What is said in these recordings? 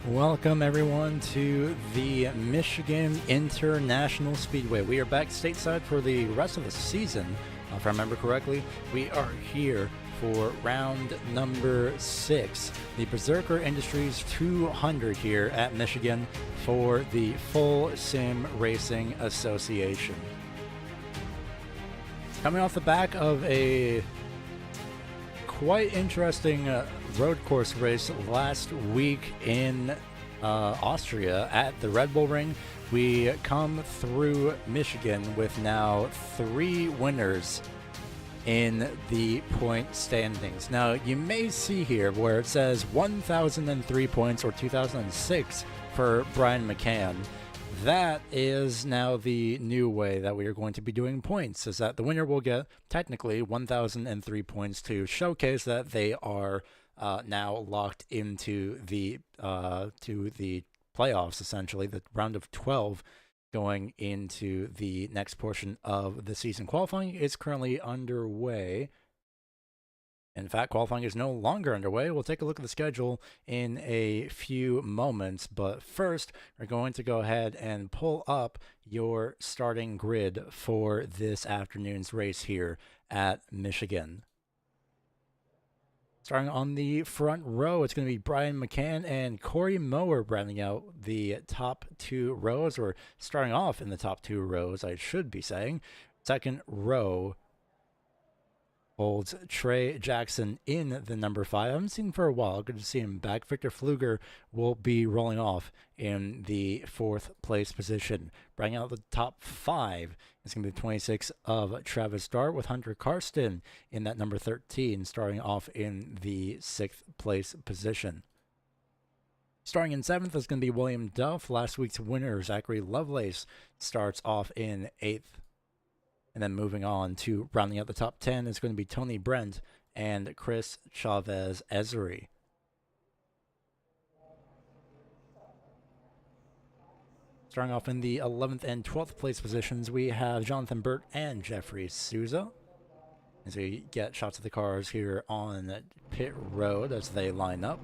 Welcome everyone to the Michigan International Speedway. We are back stateside for the rest of the season. If I remember correctly, we are here for round number 6, the Berserker Industries 200 here at Michigan for the Full Sim Racing Association. Coming off the back of a quite interesting road course race last week in Austria at the Red Bull Ring, we come through Michigan with now 3 winners in the point standings. Now, you may see here where it says 1,003 points or 2,006 for Brian McCann. That is now the new way that we are going to be doing points, is that the winner will get technically 1,003 points to showcase that they are now locked into the playoffs, essentially, the round of 12 going into the next portion of the season. Qualifying is currently underway. In fact, qualifying is no longer underway. We'll take a look at the schedule in a few moments, but first, we're going to go ahead and pull up your starting grid for this afternoon's race here at Michigan. Starting on the front row, it's going to be Brian McCann and Corey Mower rounding out the top 2 rows, or starting off in the top 2 rows, I should be saying. Second row holds Trey Jackson in the number 5. I haven't seen him for a while. Good to see him back. Victor Pfluger will be rolling off in the 4th place position. Bringing out the top 5 is going to be the 26 of Travis Dart, with Hunter Karsten in that number 13, starting off in the 6th place position. Starting in 7th is going to be William Duff. Last week's winner, Zachary Lovelace, starts off in 8th. And then moving on to rounding out the top 10 is going to be Tony Brent and Chris Chavez Ezri. Starting off in the 11th and 12th place positions, we have Jonathan Burt and Jeffrey Souza. As we get shots of the cars here on pit road as they line up.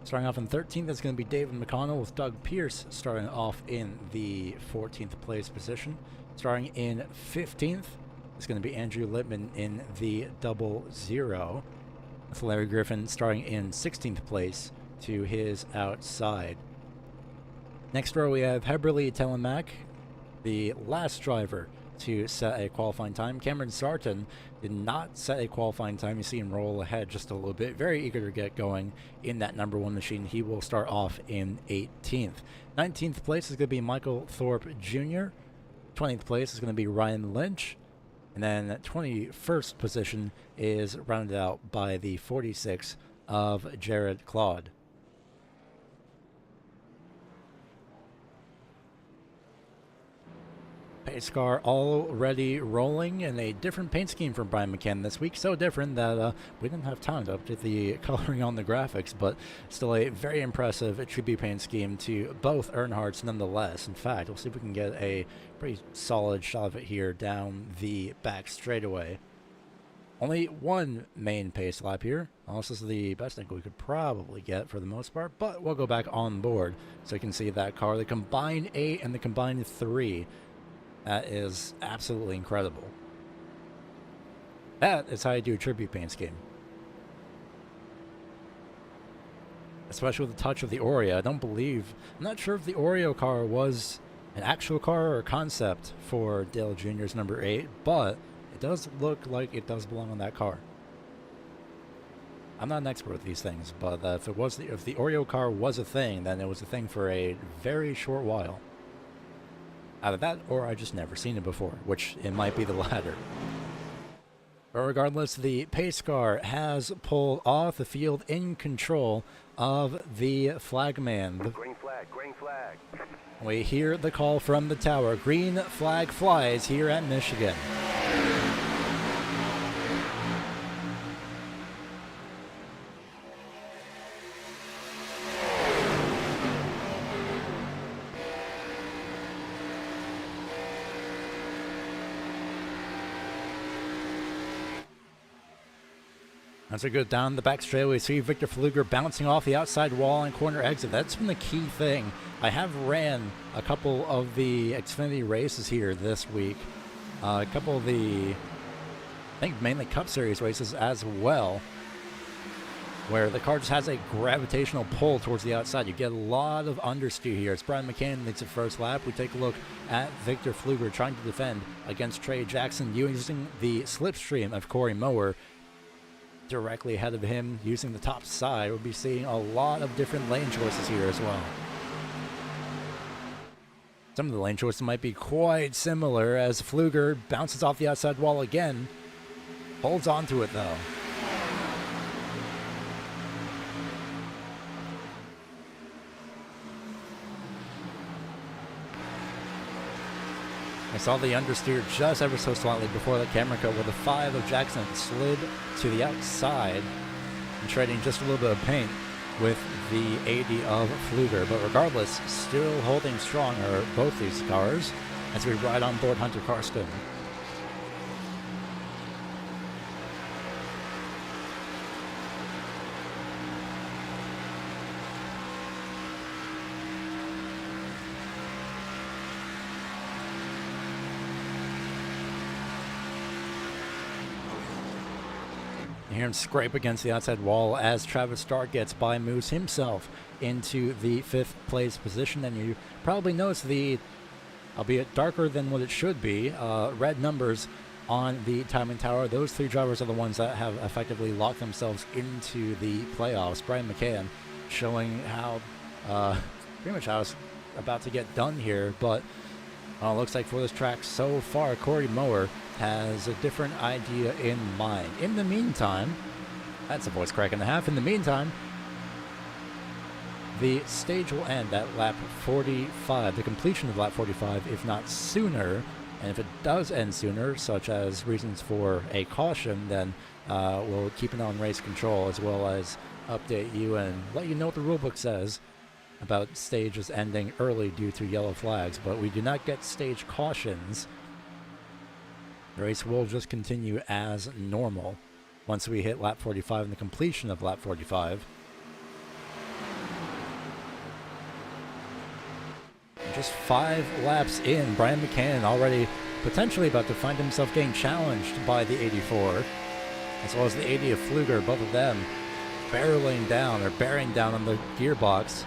Starting off in 13th is going to be David McConnell, with Doug Pierce starting off in the 14th place position. Starting in 15th is going to be Andrew Littman in the 00, with Larry Griffin starting in 16th place to his outside. Next row we have Heberly Telemack, the last driver to set a qualifying time. Cameron Sarton did not set a qualifying time. You see him roll ahead just a little bit. Very eager to get going in that number 1 machine. He will start off in 18th. 19th place is going to be Michael Thorpe Jr. 20th place is going to be Ryan Lynch. And then 21st position is rounded out by the 46 of Jared Claude. Pace car already rolling in a different paint scheme from Brian McCann this week. So different that we didn't have time to update the coloring on the graphics, but still a very impressive tribute paint scheme to both Earnhardts nonetheless. In fact, we'll see if we can get a pretty solid shot of it here down the back straightaway. Only 1 main pace lap here. This is the best thing we could probably get for the most part, but we'll go back on board so you can see that car, the combined 8 and the combined 3. That is absolutely incredible. That is how you do a tribute paint scheme. Especially with the touch of the Oreo. I'm not sure if the Oreo car was an actual car or a concept for Dale Jr.'s number 8, but it does look like it does belong on that car. I'm not an expert with these things, but if the Oreo car was a thing, then it was a thing for a very short while. Either that, or I just never seen it before, which it might be the latter. But regardless, the pace car has pulled off the field in control of the flagman. Green flag, green flag. We hear the call from the tower. Green flag flies here at Michigan. As we go down the back straight, we see Victor Fluger bouncing off the outside wall and corner exit. That's been the key thing. I have ran a couple of the Xfinity races here this week. A couple of the, I think mainly Cup Series races as well, where the car just has a gravitational pull towards the outside. You get a lot of understeer here. It's Brian McCann leads the first lap. We take a look at Victor Fluger trying to defend against Trey Jackson using the slipstream of Corey Mower. Directly ahead of him using the top side. We'll be seeing a lot of different lane choices here as well. Some of the lane choices might be quite similar as Fluger bounces off the outside wall again. Holds on to it though. I saw the understeer just ever so slightly before the camera cut where the 5 of Jackson slid to the outside and trading just a little bit of paint with the 80 of Fluger. But regardless, still holding strong are both these cars as we ride on board Hunter Karsten. You hear him scrape against the outside wall as Travis Stark gets by, moves himself into the 5th place position, and you probably notice the, albeit darker than what it should be, red numbers on the timing tower. Those 3 drivers are the ones that have effectively locked themselves into the playoffs. Brian McCann showing how, pretty much how it's about to get done here, but looks like for this track so far, Corey Mower has a different idea in mind. In the meantime, that's a voice crack and a half. In the meantime, the stage will end at lap 45, the completion of lap 45, if not sooner. And if it does end sooner, such as reasons for a caution, then we'll keep it on race control as well as update you and let you know what the rulebook says about stages ending early due to yellow flags. But we do not get stage cautions. The race will just continue as normal once we hit lap 45 and the completion of lap 45. And just 5 laps in, Brian McCann already potentially about to find himself getting challenged by the 84, as well as the 80 of Fluger, both of them barreling down or bearing down on the gearbox.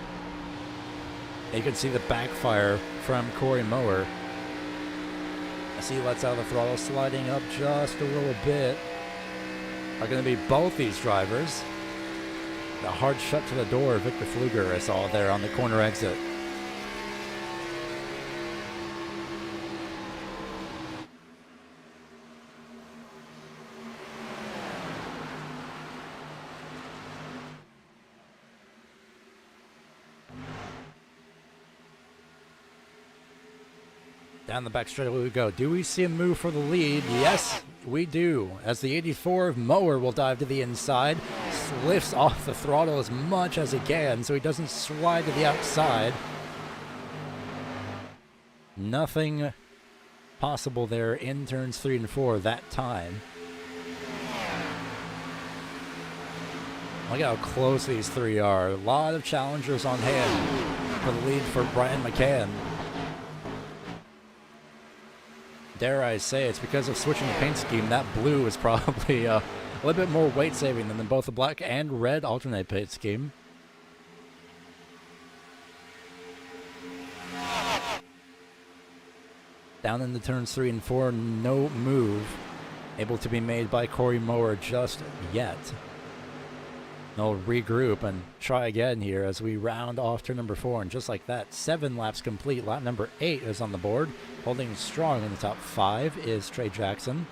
And you can see the backfire from Corey Mower as he lets out the throttle, sliding up just a little bit. Are going to be both these drivers. The hard shut to the door, Victor Fluger, I saw there on the corner exit. Down the back straightaway we go. Do we see him move for the lead? Yes, we do. As the 84 of Mower will dive to the inside, lifts off the throttle as much as he can so he doesn't slide to the outside. Nothing possible there in turns 3 and 4 that time. Look how close these 3 are. A lot of challengers on hand for the lead for Brian McCann. Dare I say, it's because of switching the paint scheme. That blue is probably a little bit more weight saving than both the black and red alternate paint scheme. Down into turns 3 and 4, no move able to be made by Corey Mower just yet. They'll regroup and try again here as we round off turn number 4. And just like that, 7 laps complete. Lap number 8 is on the board. Holding strong in the top 5 is Trey Jackson.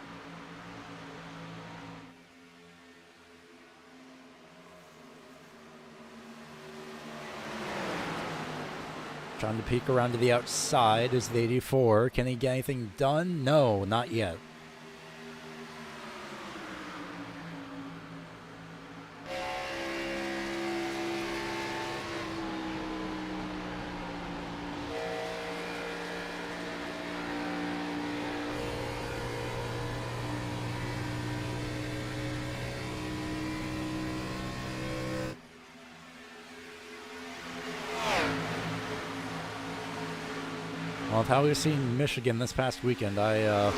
Trying to peek around to the outside is the 84. Can he get anything done? No, not yet. Well, with how we've seen Michigan this past weekend, I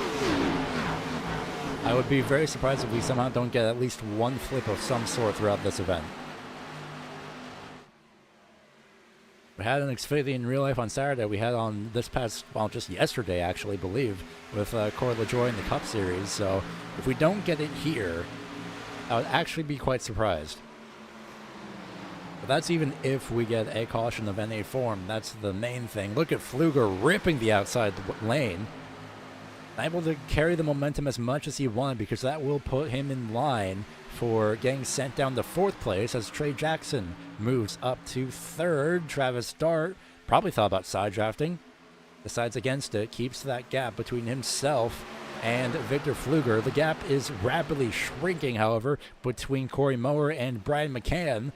would be very surprised if we somehow don't get at least one flip of some sort throughout this event. We had an Xfinity in real life on Saturday. We had on this past, well, just yesterday, actually, believe, with Corey LaJoie in the Cup Series. So if we don't get it here, I would actually be quite surprised. But that's even if we get a caution of NA form. That's the main thing. Look at Pfluger ripping the outside lane. Able to carry the momentum as much as he wanted, because that will put him in line for getting sent down to 4th place as Trey Jackson moves up to 3rd. Travis Dart probably thought about side drafting. Decides against it. Keeps that gap between himself and Victor Pfluger. The gap is rapidly shrinking, however, between Corey Mower and Brian McCann.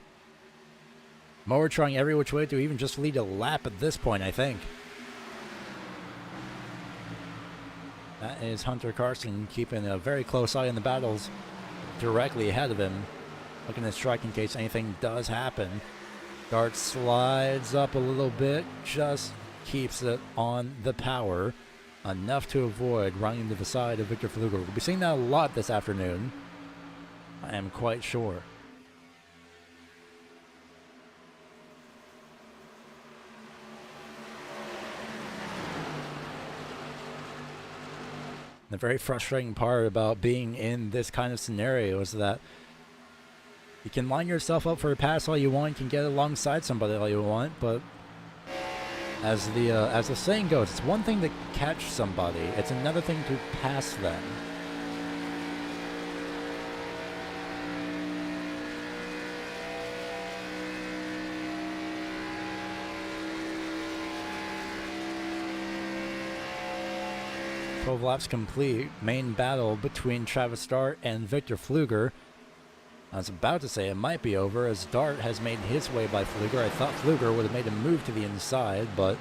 Mower trying every which way to even just lead a lap at this point, I think. That is Hunter Carson keeping a very close eye on the battles directly ahead of him. Looking to strike in case anything does happen. Dart slides up a little bit, just keeps it on the power. Enough to avoid running to the side of Victor Pfluger. We'll be seeing that a lot this afternoon, I am quite sure. The very frustrating part about being in this kind of scenario is that you can line yourself up for a pass all you want, you can get alongside somebody all you want, but as the saying goes, it's one thing to catch somebody, it's another thing to pass them. Laps complete. Main battle between Travis Dart and Victor Pfluger. I was about to say it might be over as Dart has made his way by Pfluger. I thought Pfluger would have made a move to the inside, but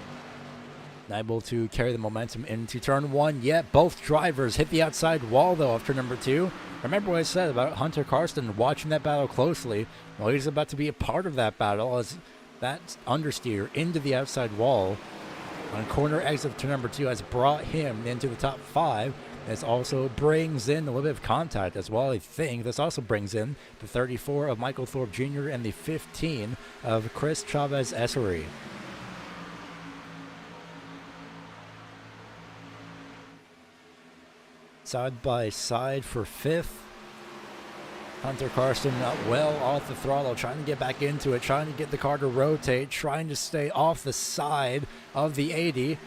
able to carry the momentum into turn 1. Yet both drivers hit the outside wall though after number 2. Remember what I said about Hunter Karsten watching that battle closely? Well, he's about to be a part of that battle as that understeer into the outside wall on corner exit to number 2 has brought him into the top 5. This also brings in a little bit of contact as well, I think. This also brings in the 34 of Michael Thorpe Jr. and the 15 of Chris Chavez Essery. Side by side for 5th. Hunter Karsten well off the throttle, trying to get back into it, trying to get the car to rotate, trying to stay off the side of the 80.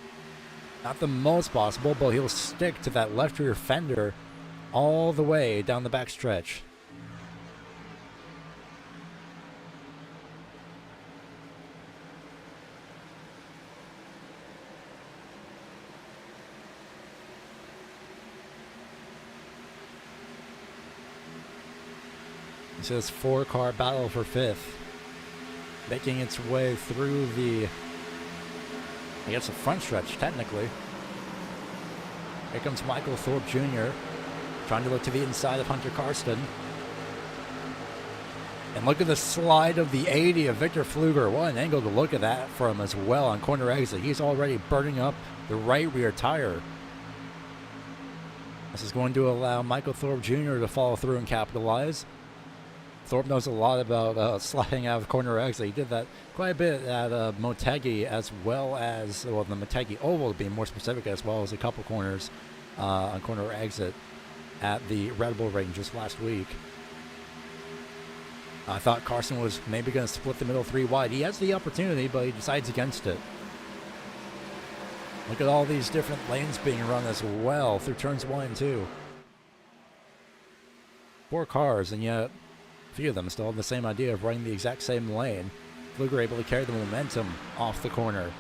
Not the most possible, but he'll stick to that left rear fender all the way down the back stretch. This is 4-car battle for 5th. Making its way through the, I guess, the front stretch, technically. Here comes Michael Thorpe Jr. trying to look to the inside of Hunter Karsten. And look at the slide of the 80 of Victor Pfluger. What an angle to look at that from as well on corner exit. He's already burning up the right rear tire. This is going to allow Michael Thorpe Jr. to follow through and capitalize. Thorpe knows a lot about sliding out of corner exit. He did that quite a bit at Motegi, as well as, well, the Motegi Oval to be more specific, as well as a couple corners on corner exit at the Red Bull Ring just last week. I thought Carson was maybe going to split the middle 3 wide. He has the opportunity, but he decides against it. Look at all these different lanes being run as well through turns 1 and 2. 4 cars, and yet a few of them still have the same idea of running the exact same lane. Pfluger able to carry the momentum off the corner.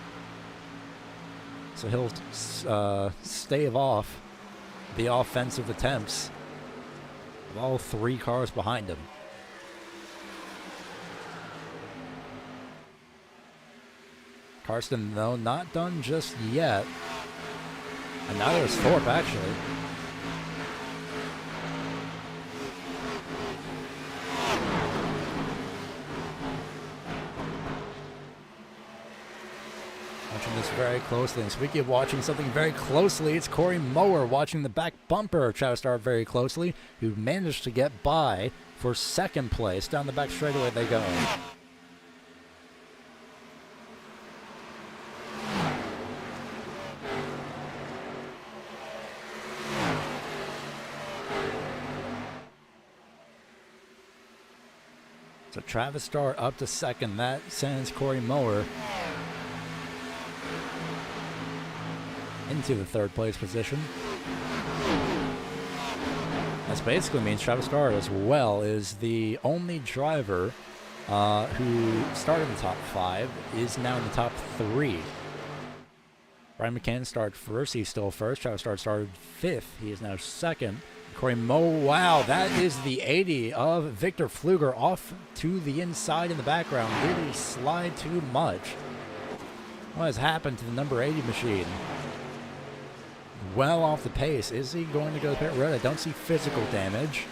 So he'll stave off the offensive attempts of all 3 cars behind him. Karsten, though, not done just yet. And neither is Thorpe, actually. this very closely. And speaking of watching something very closely, it's Corey Mower watching the back bumper of Travis Starr very closely, who managed to get by for second place. Down the back straightaway they go. So Travis Starr up to second. That sends Corey Mower into the third place position. This basically means Travis Starr as well is the only driver who started in the top 5, is now in the top 3. Brian McCann started first. He's still first. Travis Starr started 5th. He is now second. Corey Mower, wow, that is the 80 of Victor Pfluger off to the inside in the background. Did he slide too much? What has happened to the number 80 machine? Well off the pace. Is he going to go to pit road? I don't see physical damage.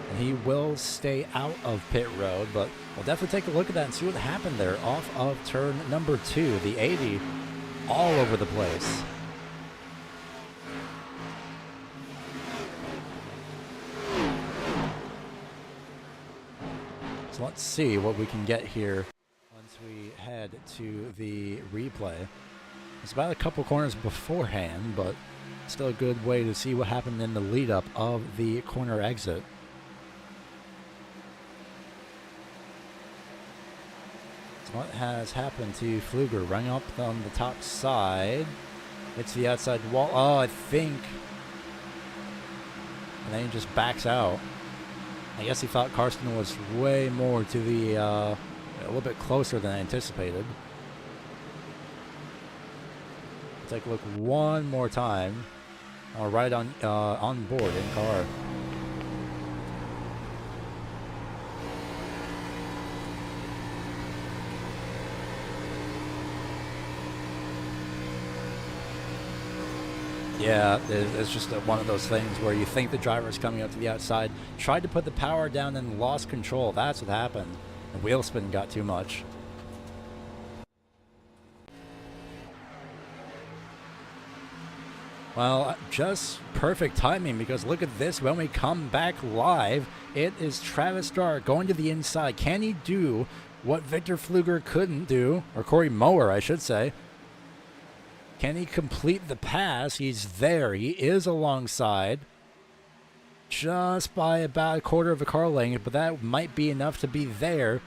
And he will stay out of pit road, but we'll definitely take a look at that and see what happened there off of turn number 2. The 80 all over the place. So let's see what we can get here once we head to the replay. It's about a couple corners beforehand, but still a good way to see what happened in the lead up of the corner exit. So what has happened to Pfluger? Running up on the top side. It's the outside wall. Oh, I think. And then he just backs out. I guess he thought Karsten was way more to the, a little bit closer than anticipated. Take a look one more time. Right on board in car. Yeah, it's just one of those things where you think the driver is coming up to the outside, tried to put the power down and lost control. That's what happened. The wheel spin got too much. Well, just perfect timing, because look at this. When we come back live, it is Travis Starr going to the inside. Can he do what Victor Pfluger couldn't do, or Corey Mower, I should say? Can he complete the pass? He's there. He is alongside, just by about a quarter of a car length, but that might be enough to be there.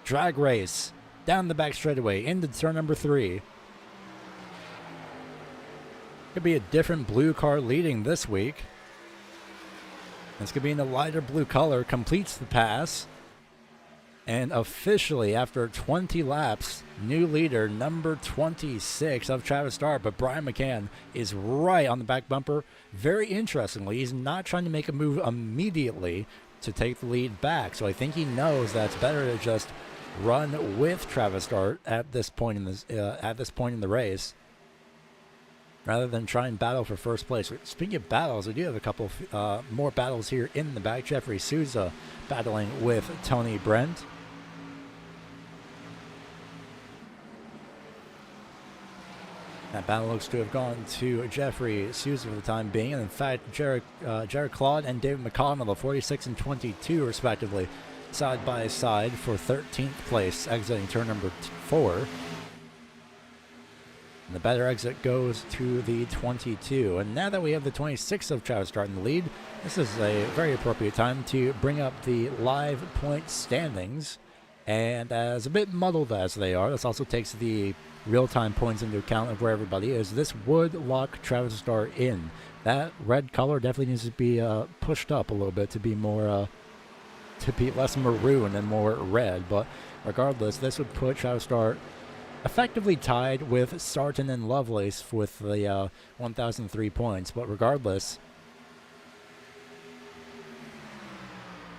Drag race down the back straightaway into turn number 3. Could be a different blue car leading this week. This could be in a lighter blue color. Completes the pass. And officially, after 20 laps, new leader, number 26 of Travis Starr. But Brian McCann is right on the back bumper. Very interestingly, he's not trying to make a move immediately to take the lead back. So I think he knows that it's better to just run with Travis Starr at this point in the race, rather than try and battle for first place. Speaking of battles, we do have a couple more battles here in the back. Jeffrey Souza battling with Tony Brent. That battle looks to have gone to Jeffrey Souza for the time being. And in fact, Jared Claude and David McConnell, the 46 and 22 respectively, side by side for 13th place, exiting turn number 4. And the better exit goes to the 22. And now that we have the 26 of Travis Starr in the lead, this is a very appropriate time to bring up the live point standings. And as a bit muddled as they are, this also takes the real-time points into account of where everybody is. This would lock Travis Starr in. That red color definitely needs to be pushed up a little bit to be more, to be less maroon and more red. But regardless, this would put Travis Starr effectively tied with Sarton and Lovelace with the 1,003 points. But regardless,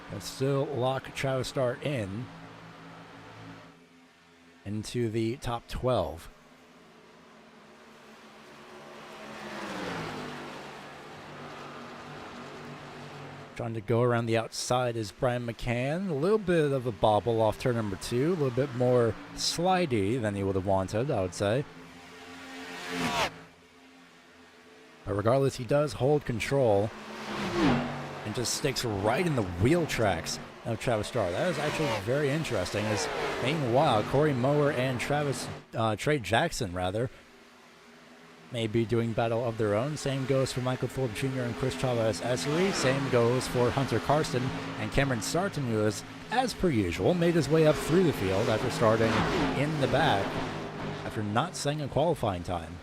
it'll still lock Travis Starr in into the top 12. Trying to go around the outside is Brian McCann. A little bit of a bobble off turn number 2. A little bit more slidey than he would have wanted, I would say. But regardless, he does hold control and just sticks right in the wheel tracks of Travis Starr. That is actually very interesting. As meanwhile, Corey Mower and Trey Jackson, may be doing battle of their own. Same goes for Michael Thorpe Jr. and Chris Chavez Essery. Same goes for Hunter Karsten and Cameron Sarton, who has, as per usual, made his way up through the field after starting in the back after not setting a qualifying time.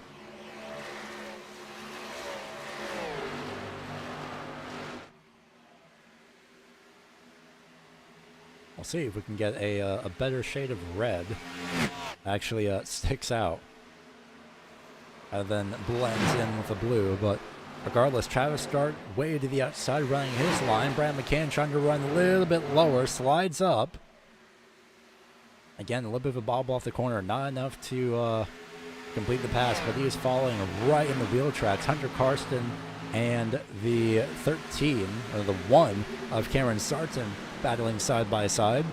We'll see if we can get a better shade of red. Actually sticks out and then blends in with the blue. But regardless, Travis Starr way to the outside running his line. Brad McCann trying to run a little bit lower, slides up. Again, a little bit of a bobble off the corner, not enough to complete the pass, but he is following right in the wheel tracks. Hunter Karsten and the 13, or the 1 of Cameron Sarton battling side by side.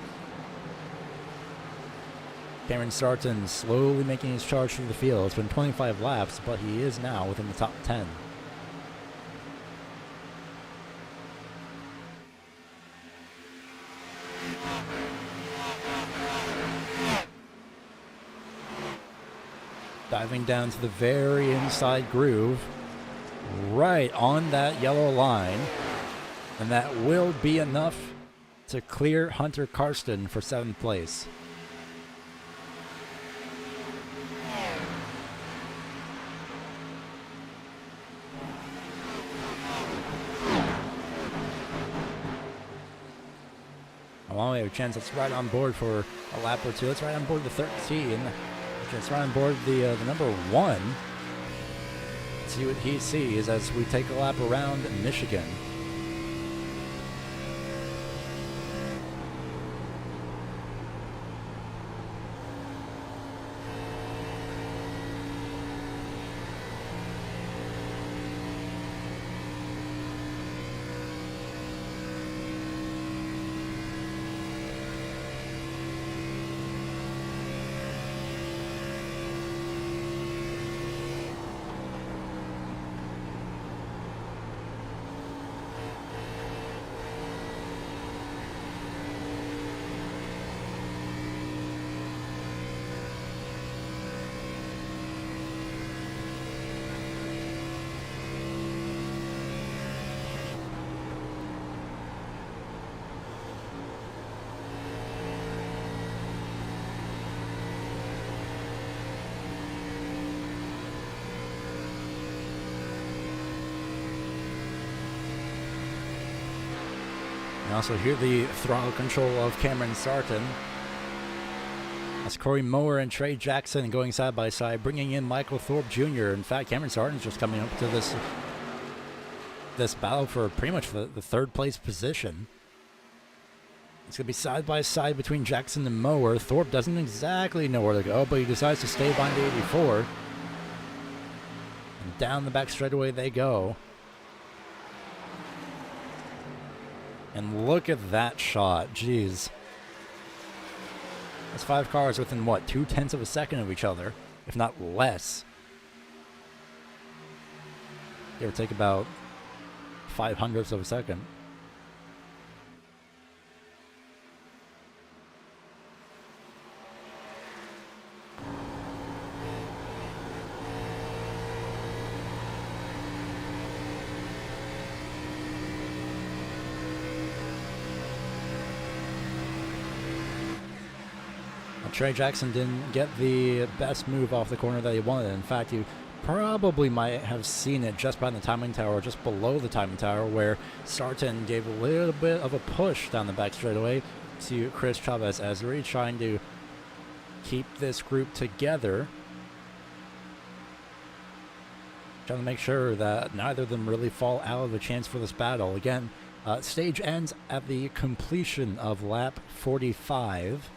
Cameron Sarton slowly making his charge through the field. It's been 25 laps, but he is now within the top 10. Diving down to the very inside groove, right on that yellow line, and that will be enough to clear Hunter Karsten for 7th place. Well, we have a chance. Let's ride on board for a lap or two. Let's ride on board the 13. Let's ride on board the number 1. See what he sees as we take a lap around Michigan. You also hear the throttle control of Cameron Sarton. That's Corey Mower and Trey Jackson going side by side, bringing in Michael Thorpe Jr. In fact, Cameron Sarton's just coming up to this battle for pretty much the 3rd place position. It's going to be side by side between Jackson and Mower. Thorpe doesn't exactly know where to go, but he decides to stay behind the 84. And down the back straightaway they go. And look at that shot. Jeez. That's 5 cars within, what, 0.2 of a second of each other, if not less. Give or take about 0.05 of a second. Trey Jackson didn't get the best move off the corner that he wanted. In fact, you probably might have seen it just by the timing tower, just below the timing tower, where Sarton gave a little bit of a push down the back straightaway to Chris Chavez Essery, trying to keep this group together, trying to make sure that neither of them really fall out of the chance for this battle. Again, stage ends at the completion of lap 45.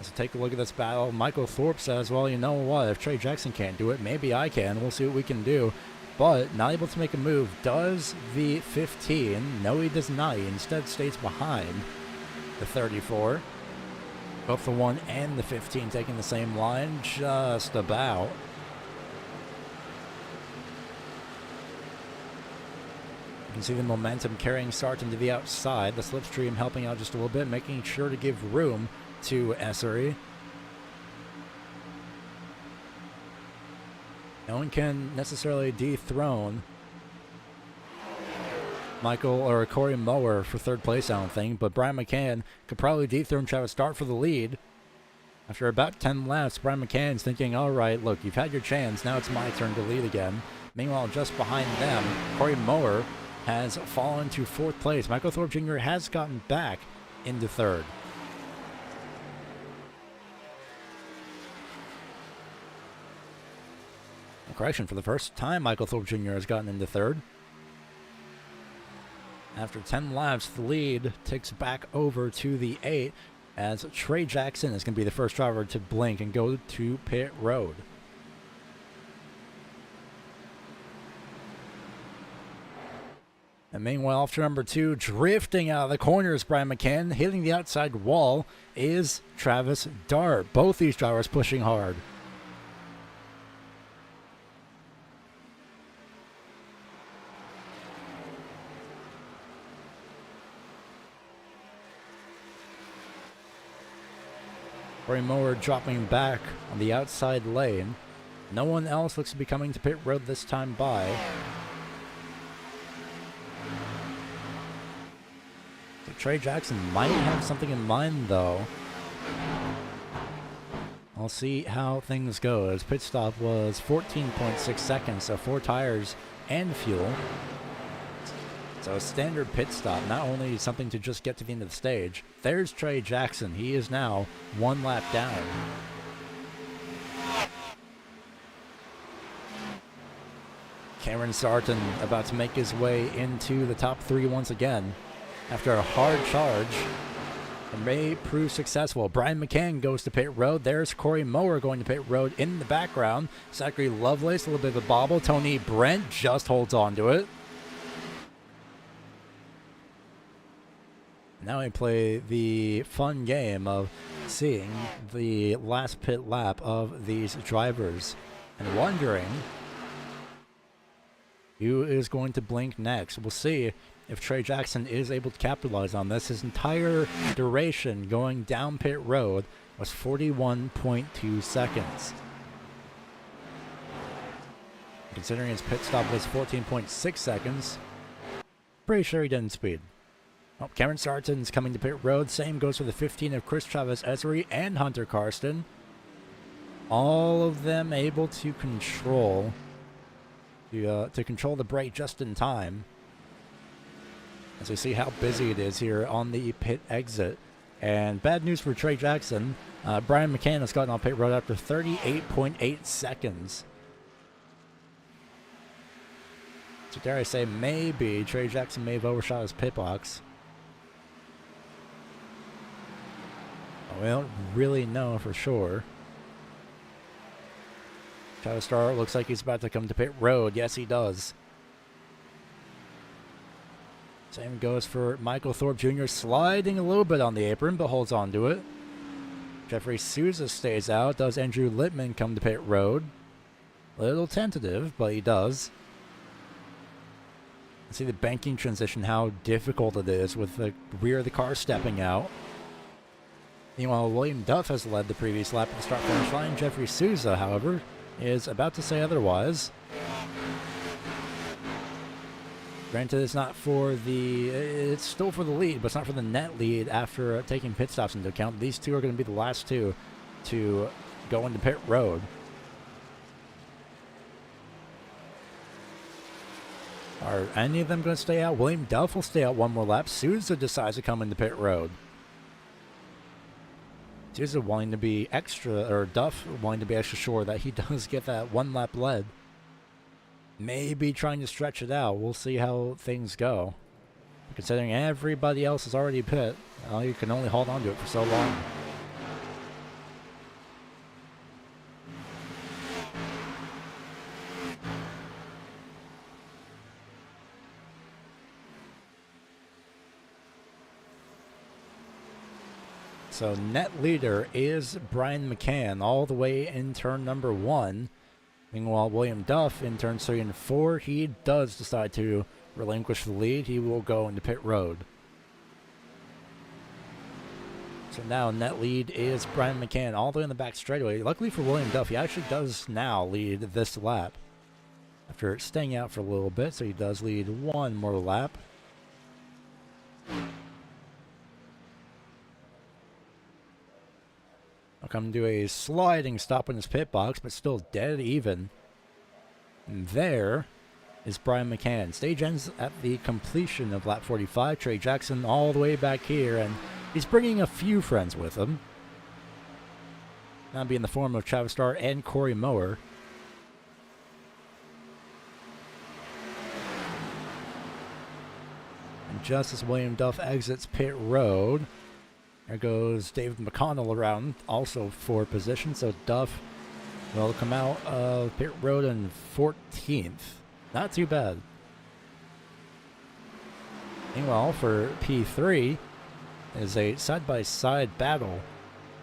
So take a look at this battle. Michael Thorpe says, well, you know what? If Trey Jackson can't do it, maybe I can. We'll see what we can do. But not able to make a move. Does the 15? No, he does not. He instead stays behind the 34. Both the 1 and the 15 taking the same line, just about. You can see the momentum carrying Sarton to the outside. The slipstream helping out just a little bit, making sure to give room to FSRA. No one can necessarily dethrone Michael or Corey Mower for third place, I don't think, but Brian McCann could probably dethrone Travis Start for the lead. After about 10 laps, Brian McCann's thinking, all right, look, you've had your chance, now it's my turn to lead again. Meanwhile, just behind them, Corey Mower has fallen to fourth place. Michael Thorpe Jr. has gotten back into third. Correction, for the first time, Michael Thorpe Jr. has gotten into third. After 10 laps, the lead ticks back over to the 8 as Trey Jackson is going to be the first driver to blink and go to pit road. And meanwhile, off to number 2, drifting out of the corners, Brian McCann, hitting the outside wall, is Travis Dart. Both these drivers pushing hard. Corey Mower dropping back on the outside lane. No one else looks to be coming to pit road this time by. So Trey Jackson might have something in mind, though. I'll see how things go. His pit stop was 14.6 seconds, so 4 tires and fuel. So a standard pit stop, not only something to just get to the end of the stage. There's Trey Jackson. He is now 1 lap down. Cameron Sarton about to make his way into the top 3 once again. After a hard charge, it may prove successful. Brian McCann goes to pit road. There's Corey Mower going to pit road in the background. Zachary Lovelace, a little bit of a bobble. Tony Brent just holds on to it. Now we play the fun game of seeing the last pit lap of these drivers and wondering who is going to blink next. We'll see if Trey Jackson is able to capitalize on this. His entire duration going down pit road was 41.2 seconds. Considering his pit stop was 14.6 seconds, pretty sure he didn't speed. Oh, Cameron Sarton's coming to pit road. Same goes for the 15 of Chris Travis Esri and Hunter Karsten. All of them able to control the brake just in time. As we see how busy it is here on the pit exit. And bad news for Trey Jackson. Brian McCann has gotten on pit road after 38.8 seconds. So dare I say, maybe Trey Jackson may have overshot his pit box. We don't really know for sure. Travis Star looks like he's about to come to pit road. Yes, he does. Same goes for Michael Thorpe Jr. sliding a little bit on the apron, but holds on to it. Jeffrey Souza stays out. Does Andrew Littman come to pit road? A little tentative, but he does. See the banking transition, how difficult it is with the rear of the car stepping out. Meanwhile, William Duff has led the previous lap at the start-finish line. Jeffrey Souza, however, is about to say otherwise. Granted, it's not for the... It's still for the lead, but it's not for the net lead after taking pit stops into account. These two are going to be the last two to go into pit road. Are any of them going to stay out? William Duff will stay out 1 more lap. Souza decides to come into pit road. Souza wanting to be extra, or Duff wanting to be extra sure that he does get that 1 lap lead. Maybe trying to stretch it out. We'll see how things go. Considering everybody else is already pit, you can only hold on to it for so long. So net leader is Brian McCann all the way in turn number 1. Meanwhile, William Duff in turns 3 and 4, he does decide to relinquish the lead. He will go into pit road. So now net lead is Brian McCann all the way in the back straightaway. Luckily for William Duff, he actually does now lead this lap after staying out for a little bit, so he does lead one more lap. I'll come to a sliding stop in his pit box, but still dead even. And there is Brian McCann. Stage ends at the completion of lap 45. Trey Jackson all the way back here, and he's bringing a few friends with him. That'll be in the form of Travis Starr and Corey Mower. And just as William Duff exits pit road, there goes David McConnell around, also for position. So Duff will come out of pit road in 14th. Not too bad. Meanwhile, for P3, is a side-by-side battle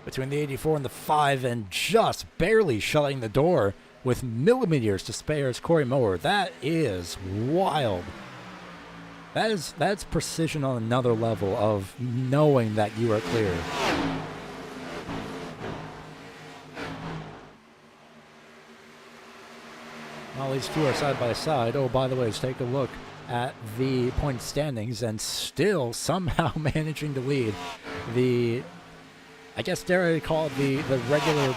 between the 84 and the 5, and just barely shutting the door with millimeters to spare is Corey Mower. That is wild. That's precision on another level of knowing that you are clear. While these two are side by side, oh, by the way, let's take a look at the point standings, and still somehow managing to lead the, I guess dare I call it the regular,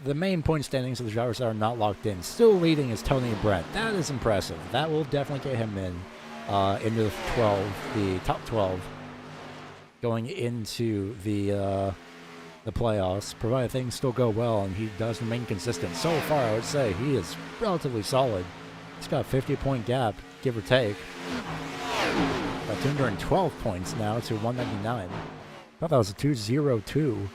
the main point standings of the drivers that are not locked in. Still leading is Tony Brent. That is impressive. That will definitely get him into the top 12 going into the playoffs, provided things still go well and he does remain consistent. So far, I would say he is relatively solid. He's got a 50-point gap, give or take. Got 212 points now to 199. I thought that was a 202.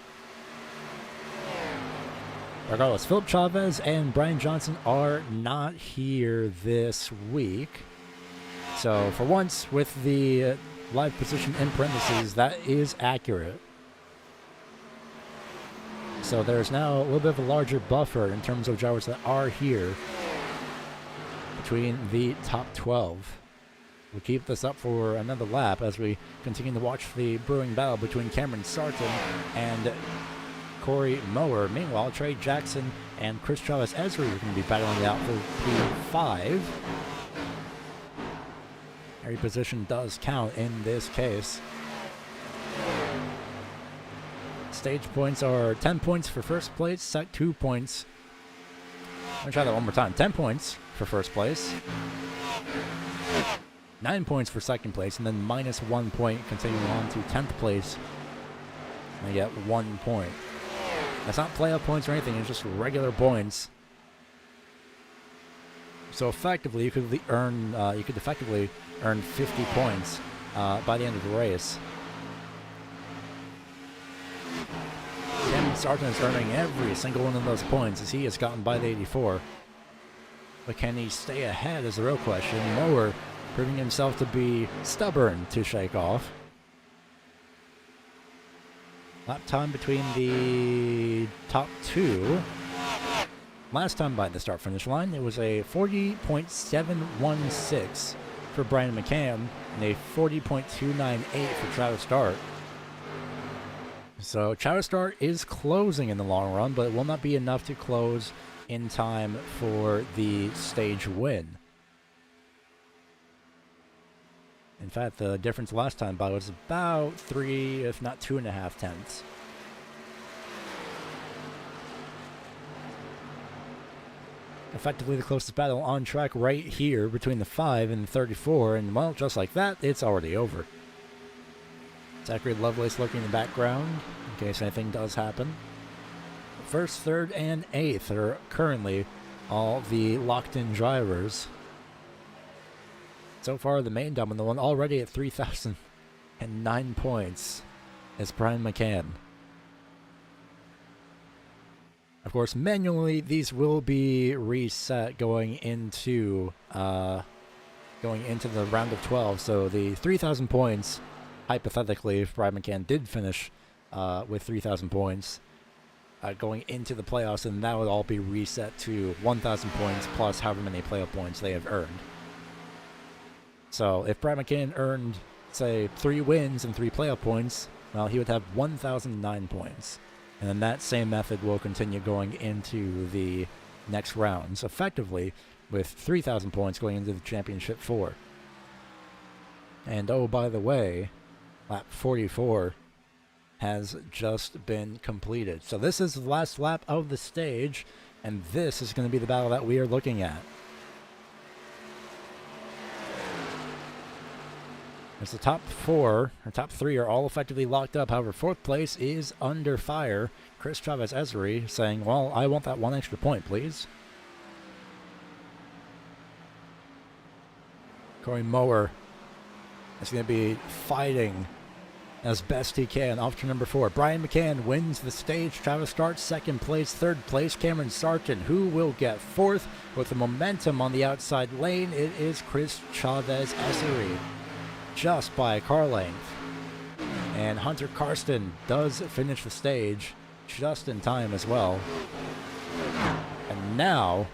Regardless, Philip Chavez and Brian Johnson are not here this week. So for once, with the live position in parentheses, that is accurate. So there's now a little bit of a larger buffer in terms of drivers that are here between the top 12. We'll keep this up for another lap as we continue to watch the brewing battle between Cameron Sarton and Corey Mower. Meanwhile, Trey Jackson and Chris Travis Esri are going to be battling it out for P5. Every position does count in this case. Stage points are 10 points for first place, set 2 points. Let me try that one more time. 10 points for first place, 9 points for second place, and then minus 1 point continuing on to 10th place. And you get 1 point. That's not playoff points or anything, it's just regular points. So effectively, you could effectively earn 50 points by the end of the race. Cameron Sarton is earning every single one of those points as he has gotten by the 84. But can he stay ahead is the real question. Mower proving himself to be stubborn to shake off. Lap time between the top two. Last time by the start-finish line, it was a 40.716 for Brian McCann and a 40.298 for Travis Starr. So Travis Starr is closing in the long run, but it will not be enough to close in time for the stage win. In fact, the difference last time by was about 3, if not 2.5 tenths. Effectively the closest battle on track right here between the 5 and the 34, and well, just like that, it's already over. Zachary Lovelace lurking in the background in case anything does happen. First, third, and 8th are currently all the locked-in drivers. So far, the main dominant one already at 3,009 points is Brian McCann. Of course, manually, these will be reset going into the round of 12. So the 3,000 points, hypothetically, if Brian McCann did finish with 3,000 points going into the playoffs, and that would all be reset to 1,000 points plus however many playoff points they have earned. So if Brad McKinnon earned, say, 3 wins and 3 playoff points, well, he would have 1,009 points. And then that same method will continue going into the next rounds, effectively with 3,000 points going into the Championship 4. And oh, by the way, lap 44 has just been completed. So this is the last lap of the stage, and this is going to be the battle that we are looking at. As the top 4, or top 3 are all effectively locked up. However, 4th place is under fire. Chris Chavez Ezri saying, well, I want that 1 extra point, please. Corey Mower is going to be fighting as best he can off to number 4. Brian McCann wins the stage. Travis starts 2nd place. 3rd place, Cameron Sargent, who will get 4th with the momentum on the outside lane. It is Chris Chavez Ezri, just by a car length. And Hunter Karsten does finish the stage just in time as well. And now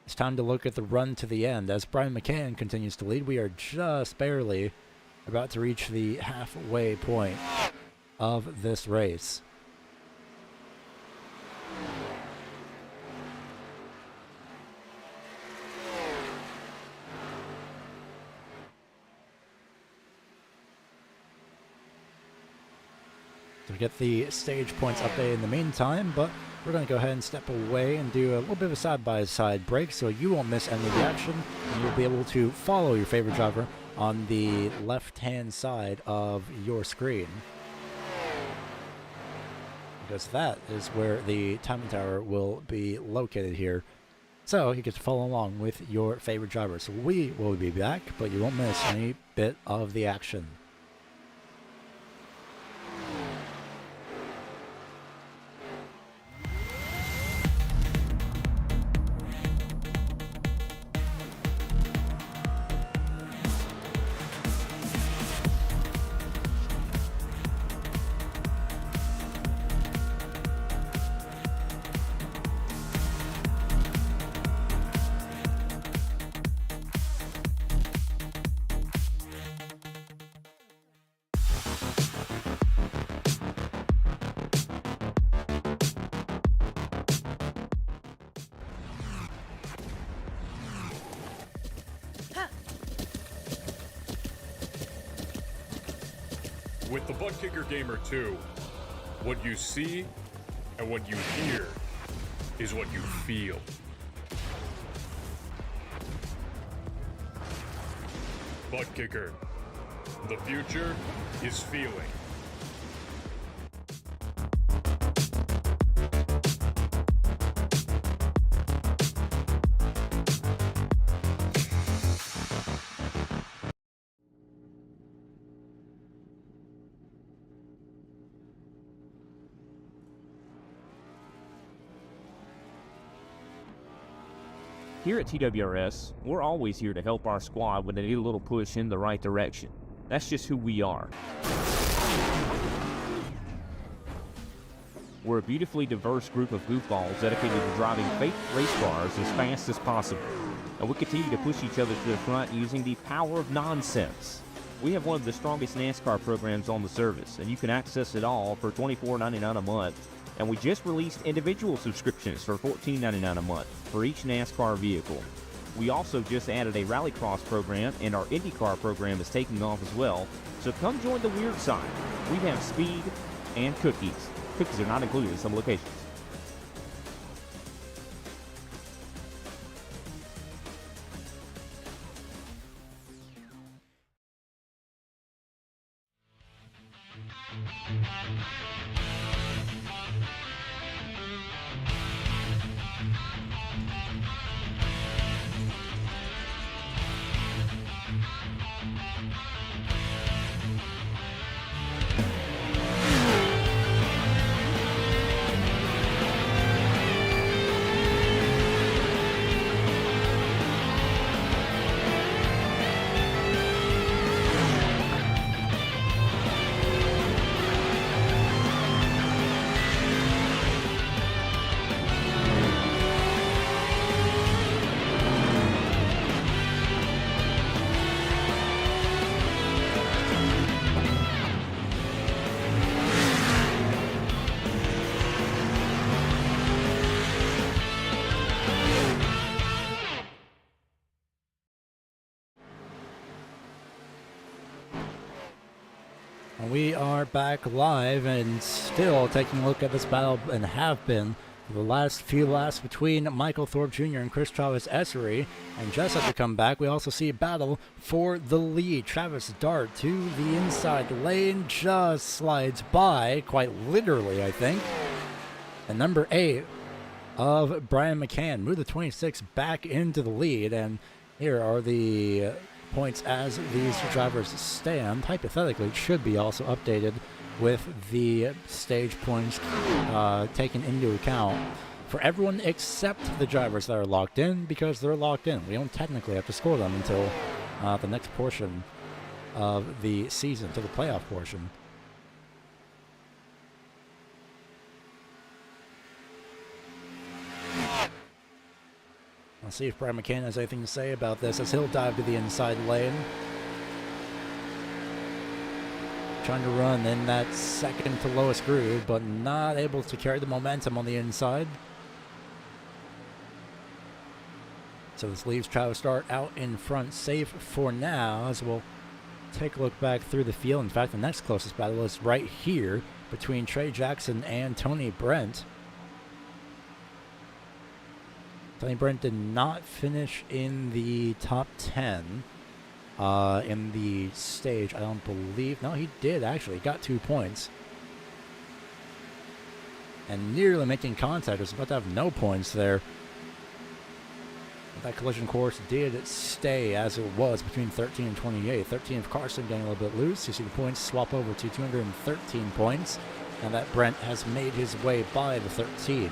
it's time to look at the run to the end. As Brian McCann continues to lead, we are just barely about to reach the halfway point of this race. To get the stage points updated in the meantime, but we're going to go ahead and step away and do a little bit of a side-by-side break so you won't miss any of the action, and you'll be able to follow your favorite driver on the left-hand side of your screen, because that is where the timing tower will be located here. So you get to follow along with your favorite driver. So we will be back, but you won't miss any bit of the action. With the Butt Kicker Gamer 2, what you see and what you hear is what you feel. Butt Kicker. The future is feeling. Here at TWRS, we're always here to help our squad when they need a little push in the right direction. That's just who we are. We're a beautifully diverse group of goofballs dedicated to driving fake race cars as fast as possible. And we continue to push each other to the front using the power of nonsense. We have one of the strongest NASCAR programs on the service, and you can access it all for $24.99 a month. And we just released individual subscriptions for $14.99 a month for each NASCAR vehicle. We also just added a Rallycross program, and our IndyCar program is taking off as well. So come join the weird side. We have speed and cookies. Cookies are not included in some locations. And we are back live and still taking a look at this battle, and have been for the last few laps between Michael Thorpe Jr. and Chris Travis Essery. And just as we come back, we also see a battle for the lead. Travis Dart to the inside lane, just slides by, quite literally, I think. And number 8 of Brian McCann moved the 26 back into the lead. And here are the points as these drivers stand. Hypothetically, it should be also updated with the stage points taken into account for everyone except the drivers that are locked in, because they're locked in. We don't technically have to score them until the next portion of the season, to the playoff portion. Let's see if Brian McCann has anything to say about this as he'll dive to the inside lane. Trying to run in that second to lowest groove, but not able to carry the momentum on the inside. So this leaves Travis Dart out in front, safe for now, as we'll take a look back through the field. In fact, the next closest battle is right here between Trey Jackson and Tony Brent. Tony Brent did not finish in the top 10 in the stage, I don't believe. No, he did actually. Got 2 points. And nearly making contact. Was about to have no points there. But that collision course did stay as it was between 13 and 28. 13 of Carson getting a little bit loose. You see the points swap over to 213 points. And that Brent has made his way by the 13.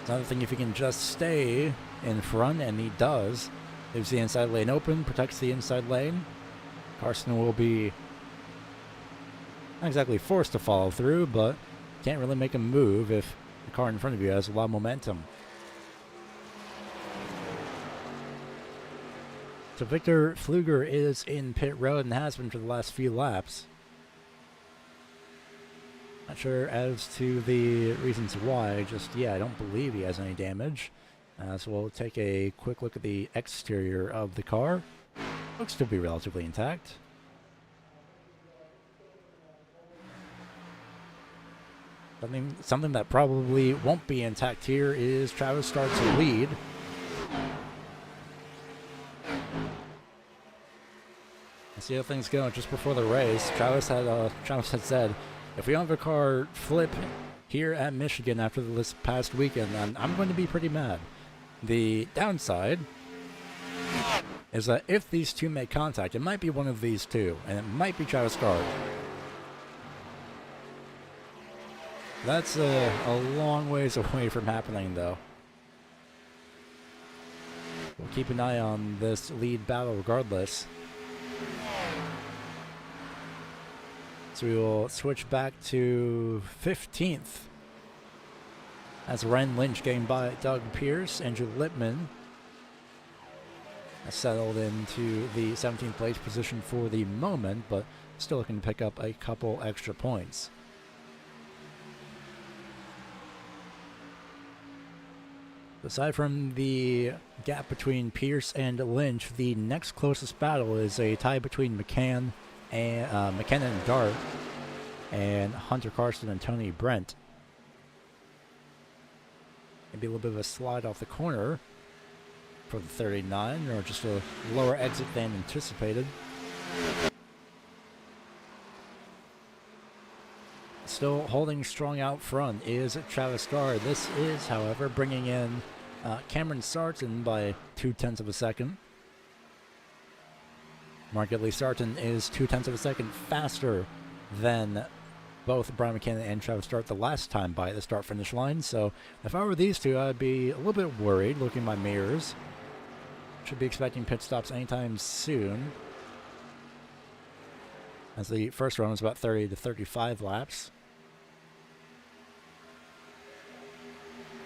Another thing, if he can just stay in front, and he does, leaves the inside lane open, protects the inside lane. Carson will be not exactly forced to follow through, but can't really make a move if the car in front of you has a lot of momentum. So Victor Pfluger is in pit road and has been for the last few laps. Not sure as to the reasons why, just, yeah, I don't believe he has any damage. So we'll take a quick look at the exterior of the car. Looks to be relatively intact. Something that probably won't be intact here is Travis Dart's lead. Let's see how things go just before the race. Travis had said, if we don't have a car flip here at Michigan after this past weekend, then I'm going to be pretty mad. The downside is that if these two make contact, it might be one of these two, and it might be Travis Dart. That's a long ways away from happening, though. We'll keep an eye on this lead battle regardless. So we will switch back to 15th as Ryan Lynch getting by Doug Pierce. Andrew Lippman has settled into the 17th place position for the moment, but still looking to pick up a couple extra points. Aside from the gap between Pierce and Lynch, the next closest battle is a tie between McCann and Dart, and Hunter Carson and Tony Brent. Maybe a little bit of a slide off the corner for the 39, or just a lower exit than anticipated. Still holding strong out front is Travis Dart. This is, however, bringing in Cameron Sarton by 0.2 of a second. Markedly, Sarton is 0.2 of a second faster than both Brian McCann and Travis Dart the last time by the start-finish line. So if I were these two, I'd be a little bit worried looking in my mirrors. Should be expecting pit stops anytime soon, as the first run was about 30 to 35 laps.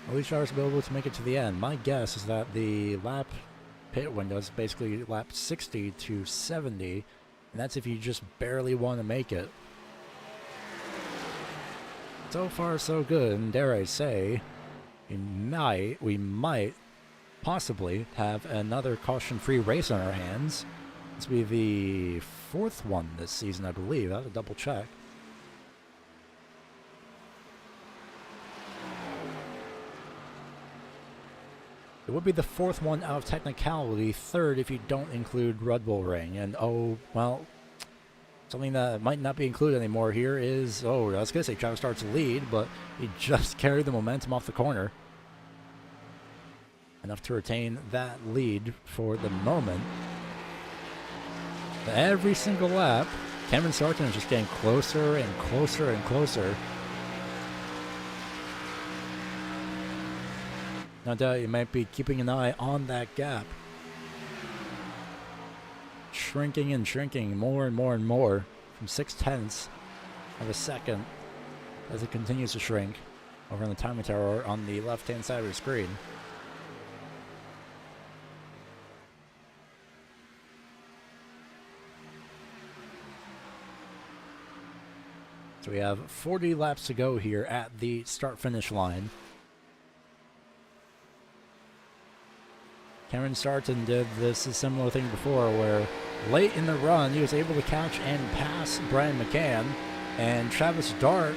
At least drivers will be able to make it to the end. My guess is that the lap pit window is basically lap 60 to 70, and that's if you just barely want to make it. So far, so good, and dare I say, we might possibly have another caution-free race on our hands This will be the 4th one this season, I believe. I have to double check. It would be the 4th one out of technicality, 3rd if you don't include Red Bull Ring. And oh, well, something that might not be included anymore here is, oh, I was going to say Travis starts to lead, but he just carried the momentum off the corner. Enough to retain that lead for the moment. Every single lap, Cameron Sarton is just getting closer and closer and closer. No doubt you might be keeping an eye on that gap. Shrinking and shrinking more and more and more from 0.6 of a second as it continues to shrink over on the timing tower on the left-hand side of the screen. So we have 40 laps to go here at the start-finish line. Cameron Sarton did a similar thing before where late in the run he was able to catch and pass Brian McCann, and Travis Dart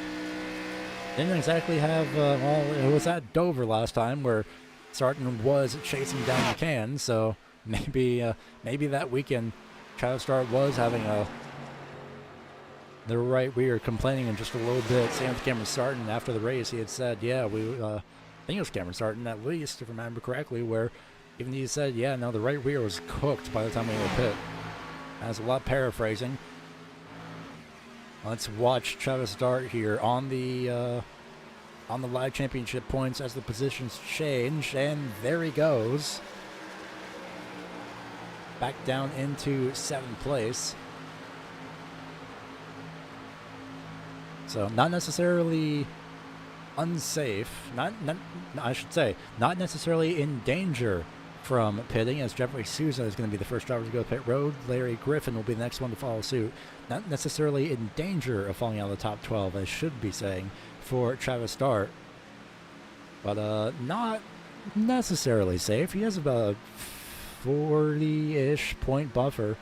didn't exactly have, well, it was at Dover last time where Sarton was chasing down McCann, so maybe that weekend Travis Dart was having the right rear complaining in just a little bit. Same with Cameron Sarton after the race. He had said, yeah, I think it was Cameron Sarton at least, if I remember correctly, where even he said, yeah, no, the right rear was cooked by the time we were pit. That's a lot paraphrasing. Let's watch Travis Dart here on the live championship points as the positions change, and there he goes. Back down into 7th place. So not necessarily unsafe, not necessarily in danger from pitting, as Jeffrey Souza is going to be the first driver to go to pit road. Larry Griffin will be the next one to follow suit. Not necessarily in danger of falling out of the top 12, I should be saying, for Travis Dart. But not necessarily safe. He has about a 40-ish point buffer,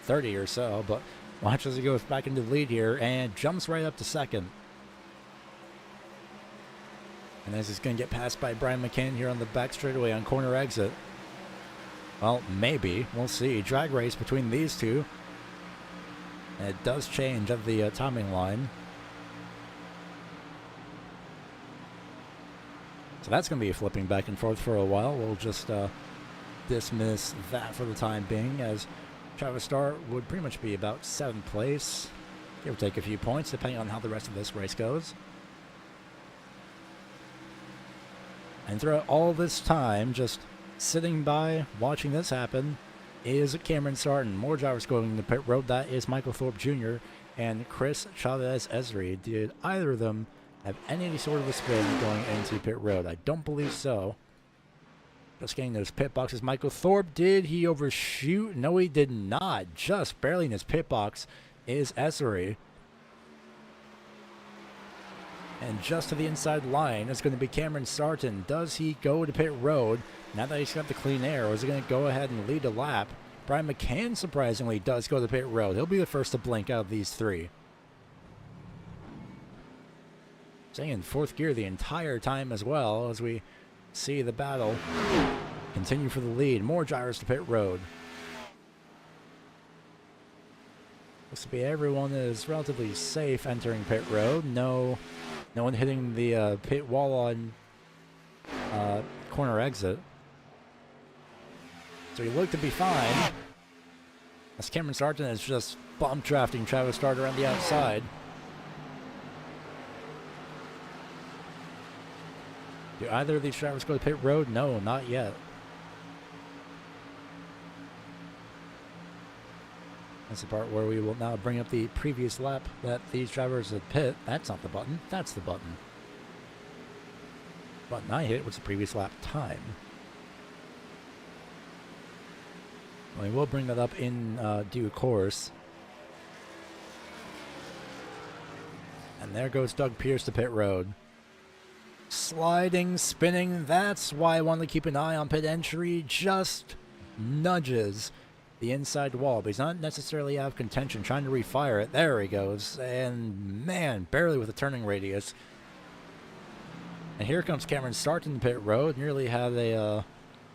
30 or so, but watch as he goes back into the lead here and jumps right up to 2nd. And as he's going to get passed by Brian McCann here on the back straightaway on corner exit. Well, maybe. We'll see. Drag race between these two. And it does change at the timing line. So that's going to be flipping back and forth for a while. We'll just dismiss that for the time being, as Travis Dart would pretty much be about 7th place. Give or take a few points, depending on how the rest of this race goes. And throughout all this time, just sitting by, watching this happen, is Cameron Sarton. More drivers going to pit road. That is Michael Thorpe Jr. and Chris Chavez-Esri. Did either of them have any sort of a spin going into pit road? I don't believe so. Just getting those pit boxes. Michael Thorpe, did he overshoot? No, he did not. Just barely in his pit box is Esri. And just to the inside line is going to be Cameron Sarton. Does he go to pit road now that he's got the clean air, or is he going to go ahead and lead a lap? Brian McCann, surprisingly, does go to pit road. He'll be the first to blink out of these three. Staying in 4th gear the entire time as well, as we see the battle continue for the lead. More drivers to pit road. Looks to be everyone is relatively safe entering pit road. No one hitting the pit wall on corner exit. So you look to be fine. As Cameron Sarton is just bump drafting Travis Dart around the outside. Do either of these drivers go to pit road? No, not yet. That's the part where we will now bring up the previous lap that these drivers had pit. That's not the button. That's the button. The button I hit was the previous lap time. We will bring that up in due course. And there goes Doug Pierce to pit road. Sliding, spinning. That's why I wanted to keep an eye on pit entry. Just nudges the inside wall, but he's not necessarily out of contention, trying to refire it. There he goes, and man, barely with a turning radius. And here comes Cameron Sarton in pit road. Nearly had a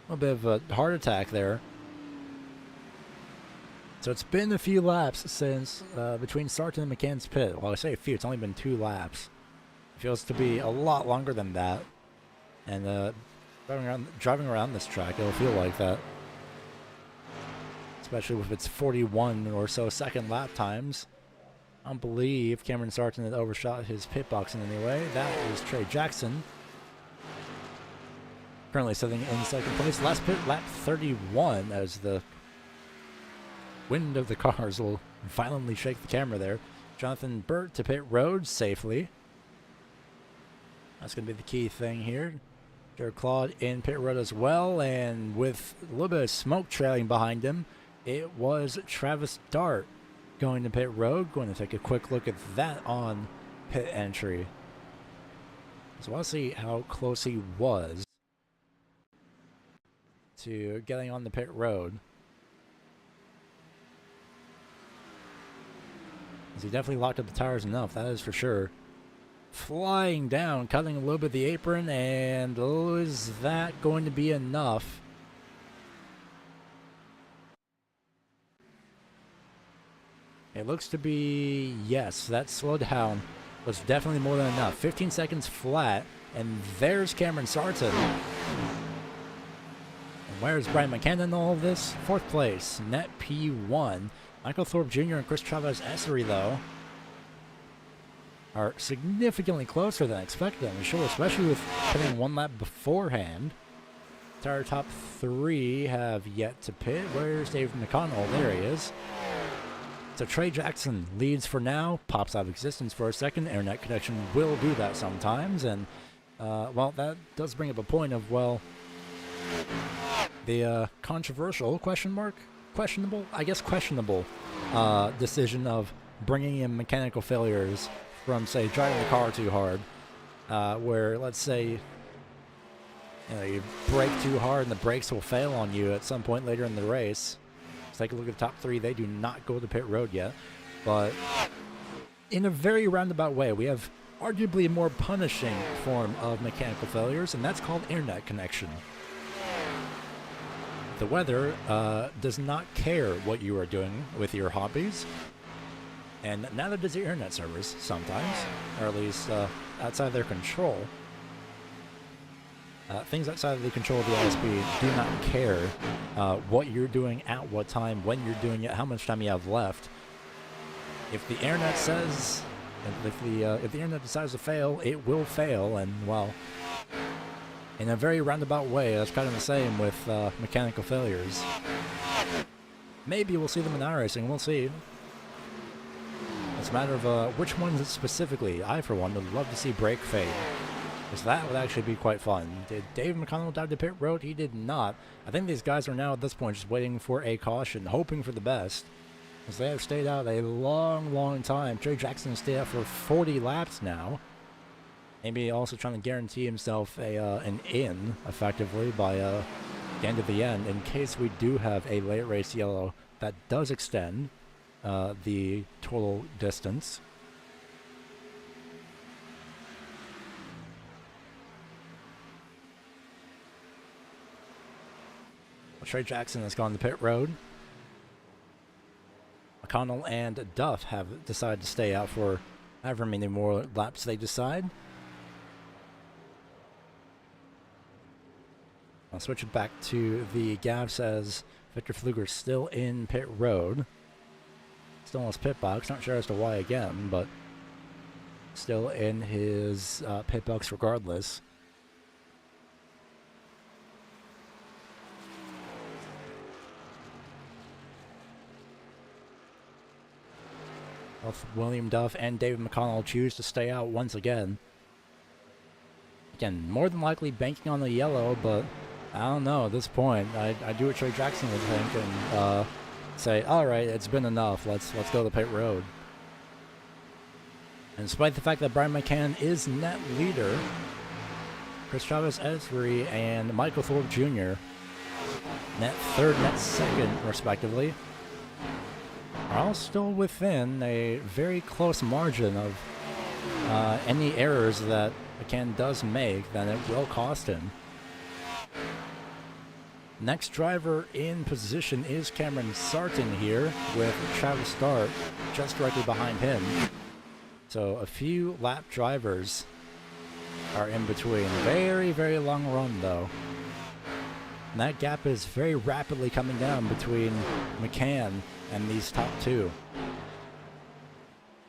little bit of a heart attack there. So it's been a few laps since between Sarton and McCann's pit. Well, I say a few, it's only been 2 laps. It feels to be a lot longer than that. And driving around this track, it'll feel like that. Especially with its 41 or so second lap times. I don't believe Cameron Sarton had overshot his pit box in any way. That is Trey Jackson. Currently sitting in second place. Last pit, lap 31, as the wind of the cars will violently shake the camera there. Jonathan Burt to pit road safely. That's going to be the key thing here. Jared Claude in pit road as well, and with a little bit of smoke trailing behind him, it was Travis Dart going to pit road. Going to take a quick look at that on pit entry. So I want to see how close he was to getting on the pit road. He definitely locked up the tires enough, that is for sure. Flying down, cutting a little bit of the apron, and is that going to be enough? It looks to be, yes, that slowdown was definitely more than enough. 15 seconds flat, and there's Cameron Sarton. And where's Brian McCann in all of this? 4th place, net P1. Michael Thorpe Jr. and Chris Chavez Essery, though, are significantly closer than expected, I'm sure, especially with pitting 1 lap beforehand. Our top 3 have yet to pit. Where's Dave McConnell? There he is. So Trey Jackson leads for now, pops out of existence for a second. Internet connection will do that sometimes, and, well, that does bring up a point of, well, the controversial, questionable, I guess questionable, decision of bringing in mechanical failures from, say, driving the car too hard, where, let's say, you brake too hard and the brakes will fail on you at some point later in the race. Let's take a look at the top 3. They do not go to pit road yet, but in a very roundabout way, we have arguably a more punishing form of mechanical failures, and that's called internet connection. The weather does not care what you are doing with your hobbies, and neither does your internet servers sometimes, or at least outside their control. Things outside of the control of the ISP do not care what you're doing at what time, when you're doing it, how much time you have left. If the internet says, if the internet decides to fail, it will fail, and well, in a very roundabout way, that's kind of the same with mechanical failures. Maybe we'll see them in iRacing, we'll see. It's a matter of which ones specifically. I, for one, would love to see brake fade, because that would actually be quite fun. Did Dave McConnell dive to pit road? He did not. I think these guys are now at this point just waiting for a caution, hoping for the best, because they have stayed out a long time. Trey Jackson stayed out for 40 laps now. Maybe also trying to guarantee himself an in, effectively, by the end of the end, in case we do have a late race yellow that does extend the total distance. Trey Jackson has gone to pit road. McConnell and Duff have decided to stay out for however many more laps they decide. I'll switch it back to the Gav says Victor Pfluger still in pit road. Still in his pit box. Not sure as to why again, but still in his pit box regardless. Both William Duff and David McConnell choose to stay out once again. Again, more than likely banking on the yellow, but I don't know at this point. I do what Trey Jackson would think and say, all right, it's been enough. Let's go to pit road. And despite the fact that Brian McCann is net leader, Chris Chavez Esri and Michael Thorpe Jr. net third, net second, respectively, are all still within a very close margin of any errors that McCann does make, then it will cost him. Next driver in position is Cameron Sarton here, with Travis Start just directly behind him. So a few lap drivers are in between. Very, very long run though. And that gap is very rapidly coming down between McCann and these top two.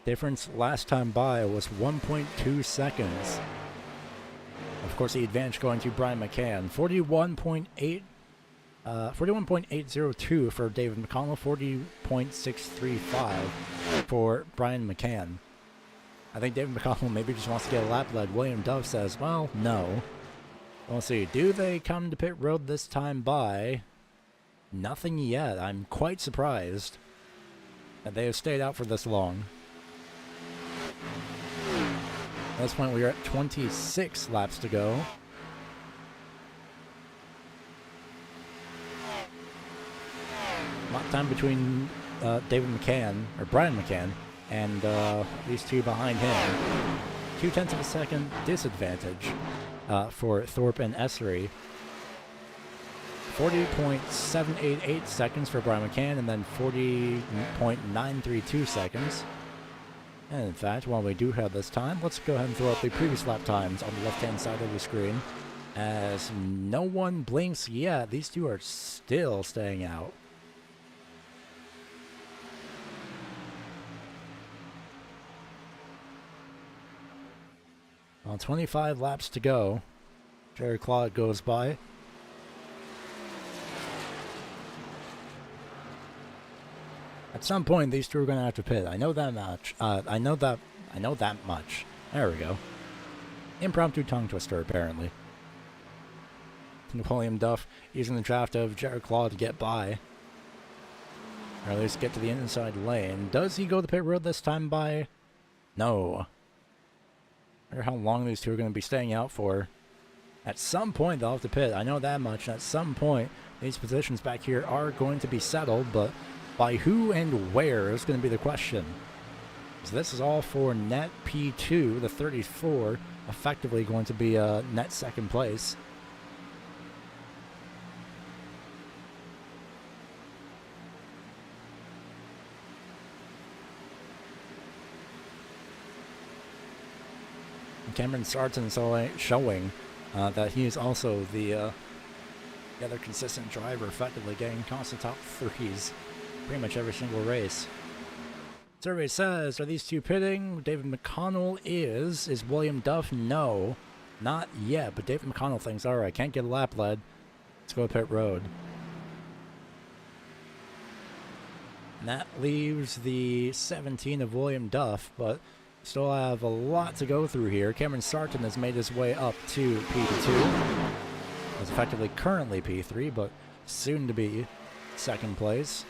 Difference last time by was 1.2 seconds. Of course, the advantage going to Brian McCann. 41.802 for David McConnell, 40.635 for Brian McCann. I think David McConnell maybe just wants to get a lap lead. William Dove says, well, no. We'll see. Do they come to pit road this time by? Nothing yet. I'm quite surprised that they have stayed out for this long. At this point, we are at 26 laps to go. Lap time between David McCann, or Brian McCann, and these two behind him. 0.2 of a second disadvantage for Thorpe and Essery. 40.788 seconds for Brian McCann, and then 40.932 seconds. And in fact, while we do have this time, let's go ahead and throw up the previous lap times on the left-hand side of the screen. As no one blinks yet, these two are still staying out. Well, 25 laps to go. Jerry Claude goes by. At some point, these two are going to have to pit. I know that much. I know that much. There we go. Impromptu tongue twister, apparently. William Duff using the draft of Jared Claw to get by. Or at least get to the inside lane. Does he go the pit road this time by? No. I wonder how long these two are going to be staying out for. At some point, they'll have to pit. I know that much. At some point, these positions back here are going to be settled, but by who and where is going to be the question. So this is all for net P2, the 34, effectively going to be net second place. Cameron Sarton showing that he is also the other consistent driver, effectively getting constant top threes pretty much every single race. Survey says, are these two pitting? David McConnell is. Is William Duff? No. Not yet, but David McConnell thinks, alright, can't get a lap lead. Let's go pit road. And that leaves the 17 of William Duff, but still have a lot to go through here. Cameron Sarton has made his way up to P2. Is effectively currently P3, but soon to be second place.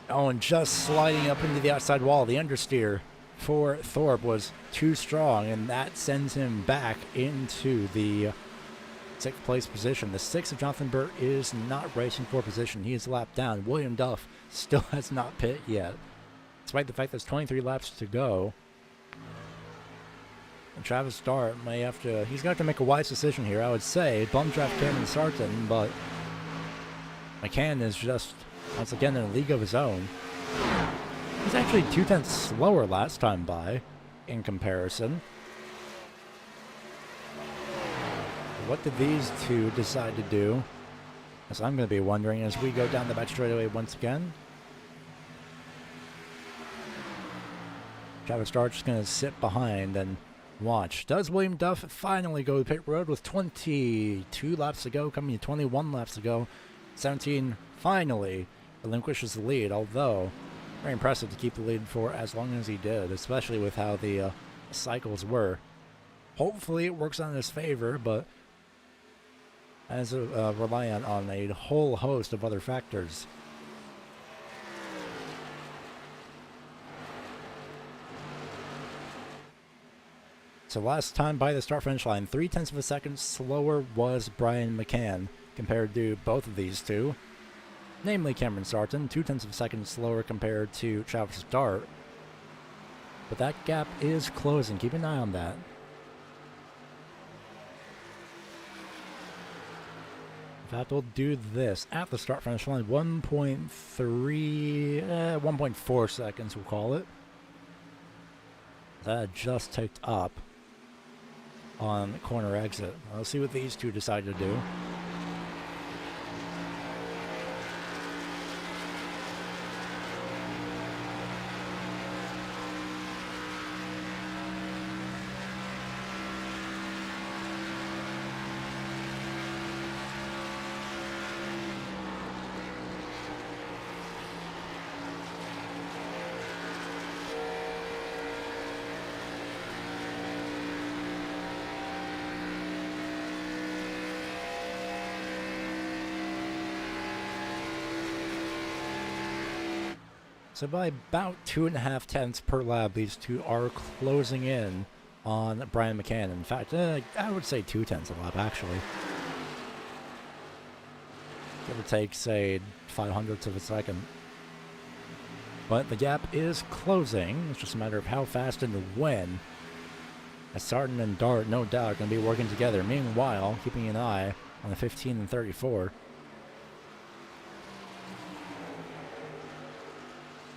Oh, and just sliding up into the outside wall. The understeer for Thorpe was too strong, and that sends him back into the 6th place position. The 6th of Jonathan Burt is not racing for position. He is lapped down. William Duff still has not pit yet, despite the fact there's 23 laps to go. And Travis Dart may have to, he's going to have to make a wise decision here, I would say. Bum draft Cameron Sarton, but McCann is just, once again, in a league of his own. He's actually 0.2 slower last time by, in comparison. What did these two decide to do? As I'm going to be wondering as we go down the back straightaway once again. Travis Dart just going to sit behind and watch. Does William Duff finally go to pit road with 22 laps to go, coming to 21 laps to go? 17 finally relinquishes the lead, although very impressive to keep the lead for as long as he did, especially with how the cycles were. Hopefully it works on his favor, but as reliant on a whole host of other factors. So last time by the start finish line, 0.3 of a second slower was Brian McCann compared to both of these two. Namely Cameron Sarton, 0.2 of a second slower compared to Travis Dart. But that gap is closing. Keep an eye on that. In fact, we'll do this at the start finish line. 1.4 seconds, we'll call it. That just ticked up on the corner exit. Let's see what these two decide to do. So by about 2.5 tenths per lap, these two are closing in on Brian McCann. In fact, I would say 2 tenths a lap, actually. Give or take, say, 0.05 of a second. But the gap is closing. It's just a matter of how fast and when. As Sarton and Dart, no doubt, are going to be working together. Meanwhile, keeping an eye on the 15 and 34.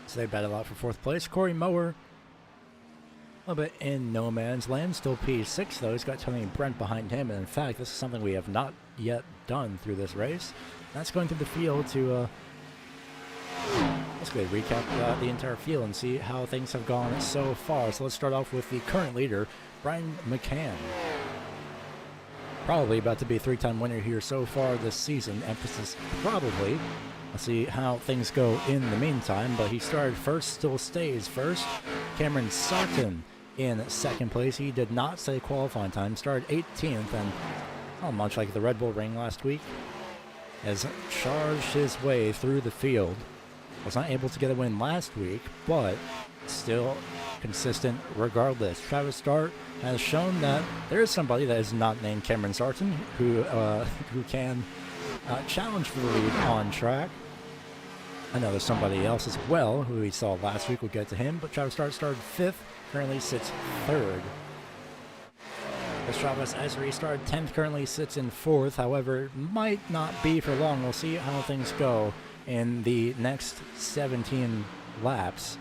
So they battle out for 4th place. Corey Mower, a little bit in no man's land. Still P6, though. He's got Tony Brent behind him. And in fact, this is something we have not yet done through this race. That's going through the field to let's go recap the entire field and see how things have gone so far. So let's start off with the current leader, Brian McCann. Probably about to be a 3-time winner here so far this season. Emphasis probably. Let's see how things go in the meantime, but he started first, still stays first. Cameron Sarton in 2nd place. He did not set a qualifying time, started 18th, and much like the Red Bull Ring last week, has charged his way through the field. Was not able to get a win last week, but still consistent regardless. Travis Dart has shown that there is somebody that is not named Cameron Sarton who can challenge for the lead on track. I know there's somebody else as well who we saw last week. We'll get to him, but Travis Dart started 5th, currently sits 3rd. As Travis Ezri started 10th, currently sits in 4th. However, it might not be for long. We'll see how things go in the next 17 laps,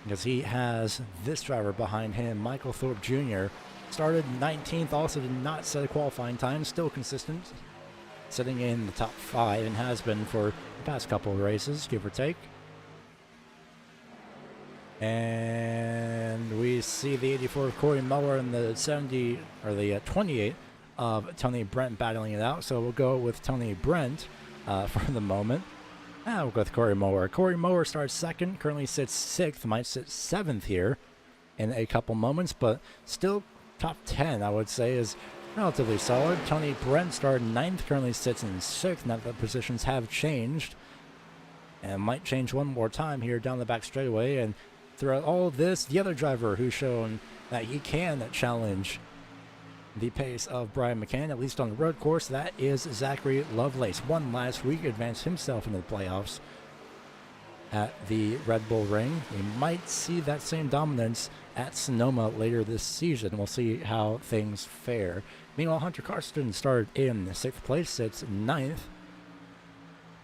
because he has this driver behind him, Michael Thorpe Jr. Started 19th, also did not set a qualifying time, still consistent, sitting in the top 5 and has been for the past couple of races, give or take. And we see the 84 of Corey Muller and the 70 or the 28 of Tony Brent battling it out. So we'll go with Tony Brent for the moment. We'll go with Corey Mower. Corey Mower starts 2nd, currently sits 6th, might sit 7th here in a couple moments, but still top 10, I would say, is relatively solid. Tony Brent started 9th, currently sits in 6th. Now the positions have changed and might change one more time here down the back straightaway. And throughout all of this, the other driver who's shown that he can challenge the pace of Brian McCann, at least on the road course, that is Zachary Lovelace. Won last week, advanced himself into the playoffs at the Red Bull Ring. We might see that same dominance at Sonoma later this season. We'll see how things fare. Meanwhile, Hunter Karsten started in 6th place, sits 9th.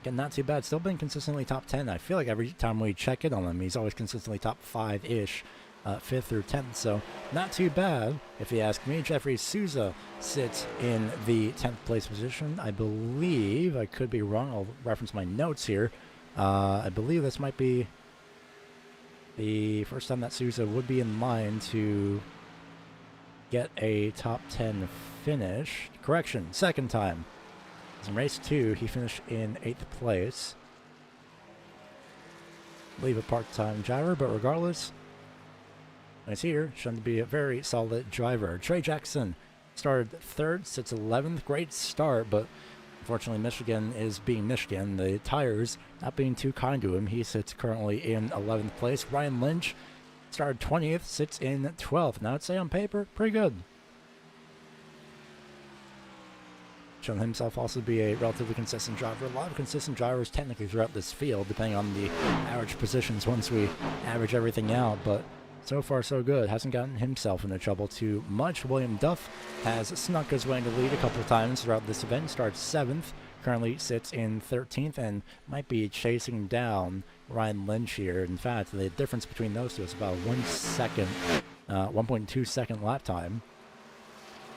Again, not too bad. Still been consistently top 10. I feel like every time we check in on him, he's always consistently top 5-ish, 5th through 10th. So not too bad, if you ask me. Jeffrey Souza sits in the 10th place position. I believe, I could be wrong, I'll reference my notes here. I believe this might be the first time that Souza would be in line to get a top 10 finish. Correction, 2nd time. In race 2, he finished in 8th place. I believe a part-time driver, but regardless, he's here, shown to be a very solid driver. Trey Jackson started 3rd, sits 11th. Great start, but unfortunately, Michigan is being Michigan. The tires not being too kind to him. He sits currently in 11th place. Ryan Lynch Started 20th, sits in 12th. Now I'd say on paper, pretty good. Shown himself also to be a relatively consistent driver. A lot of consistent drivers technically throughout this field, depending on the average positions once we average everything out, but so far so good. Hasn't gotten himself into trouble too much. William Duff has snuck his way into the lead a couple of times throughout this event. Starts 7th, currently sits in 13th, and might be chasing down Ryan Lynch here. In fact, the difference between those two is about 1 second, 1.2 second lap time.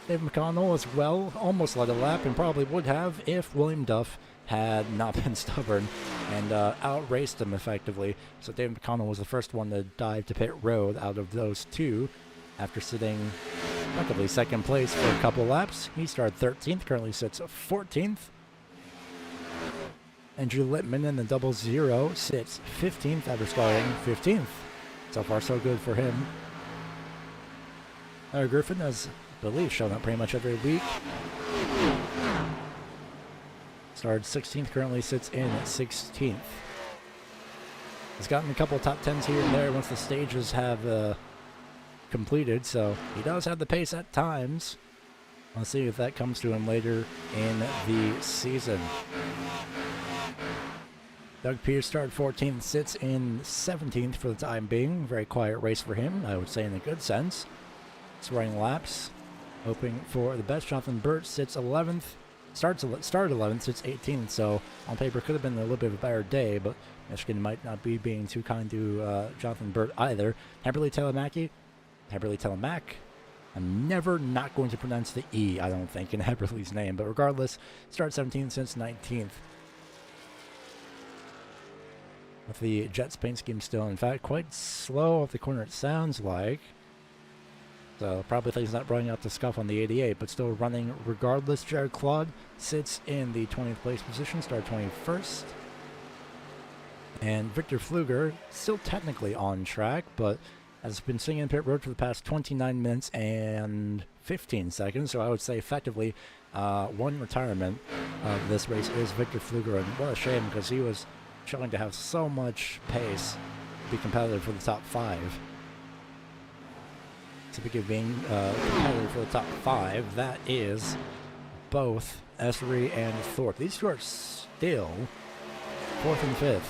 Dave McConnell as well almost led a lap and probably would have if William Duff had not been stubborn and outraced him effectively. So Dave McConnell was the first one to dive to pit road out of those two after sitting effectively second place for a couple laps. He started 13th, currently sits 14th. Andrew Littman in the 00 sits 15th after starting 15th. So far so good for him. Griffin has, I believe, shown up pretty much every week. Started 16th, currently sits in 16th. He's gotten a couple of top 10s here and there once the stages have completed, so he does have the pace at times. Let's see if that comes to him later in the season. Doug Pierce started 14th, sits in 17th for the time being. Very quiet race for him, I would say, in a good sense. He's running laps, hoping for the best. Jonathan Burt sits 11th. Started 11th, sits 18th, so on paper could have been a little bit of a better day, but Michigan might not be being too kind to Jonathan Burt either. Heberly Telemac. I'm never not going to pronounce the E, I don't think, in Heberly's name, but regardless, started 17th, since 19th. With the Jets paint scheme still, in fact, quite slow off the corner it sounds like. So probably things not running out to scuff on the 88, but still running regardless. Jared Claude sits in the 20th place position, started 21st. And Victor Pfluger, still technically on track, but has been sitting in pit road for the past 29 minutes and 15 seconds. So I would say effectively one retirement of this race is Victor Pfluger. And what a shame, because he was showing to have so much pace to be competitive for the top 5. Speaking of being competitive for the top 5, that is both Esri and Thorpe. These two are still 4th and 5th.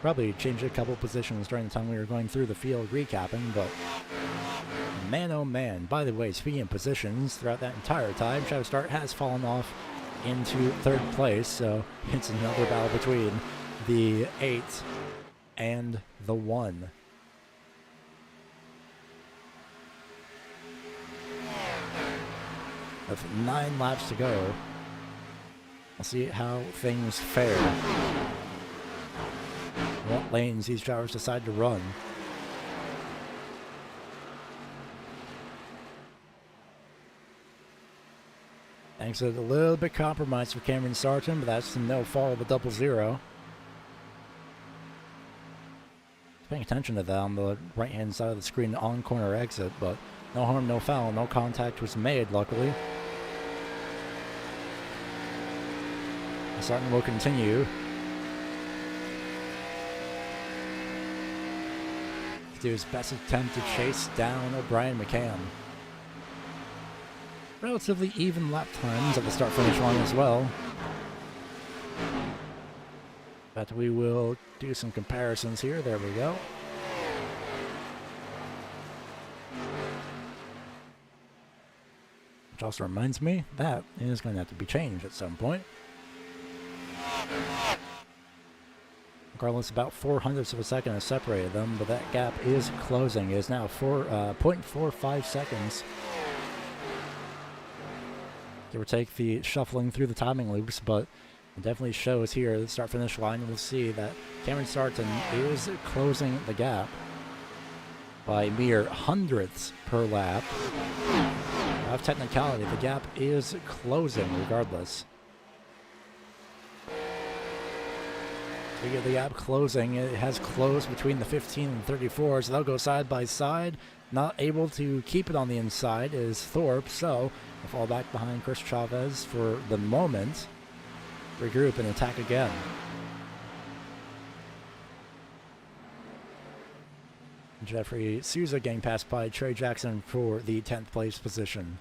Probably changed a couple positions during the time we were going through the field recapping, but man oh man. By the way, speaking of positions, throughout that entire time, Travis Start has fallen off into 3rd place, so it's another battle between the 8 and the 1. With 9 laps to go, we'll see how things fare. What lanes these drivers decide to run. Exit a little bit compromised for Cameron Sarton, but that's no fault of the 00. Paying attention to that on the right-hand side of the screen on corner exit, but no harm, no foul, no contact was made, luckily. Sarton will continue. Do his best attempt to chase down O'Brien McCann. Relatively even lap times at the start-finish line as well. But we will do some comparisons here. There we go. Which also reminds me, that is going to have to be changed at some point. Regardless, about 400ths of a second has separated them, but that gap is closing. It is now 0.45 seconds. Give or take the shuffling through the timing loops, but it definitely shows here the start-finish line. We'll see that Cameron Sarton is closing the gap by mere hundredths per lap. Of technicality, the gap is closing regardless. We get the gap closing. It has closed between the 15 and 34s. They'll go side by side. Not able to keep it on the inside is Thorpe, so we'll fall back behind Chris Chavez for the moment. Regroup and attack again. Jeffrey Souza getting passed by Trey Jackson for the 10th place position.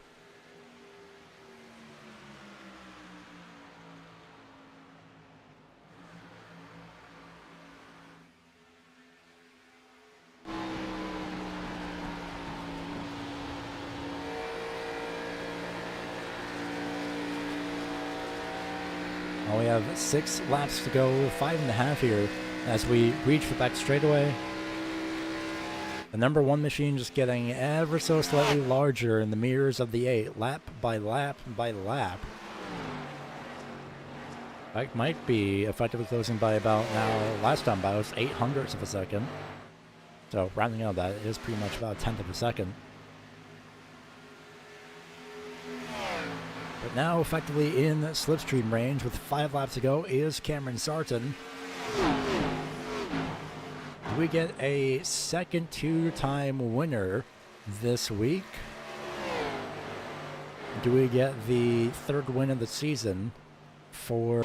We have 6 laps to go, 5.5 here as we reach the back straightaway. The number 1 machine just getting ever so slightly larger in the mirrors of the 8, lap by lap by lap. That might be effectively closing by about now, last time by was 800ths of a second. So rounding out that, it is pretty much about a 10th of a second. But now effectively in slipstream range with 5 laps to go is Cameron Sarton. Do we get a second 2-time winner this week? Do we get the 3rd win of the season for...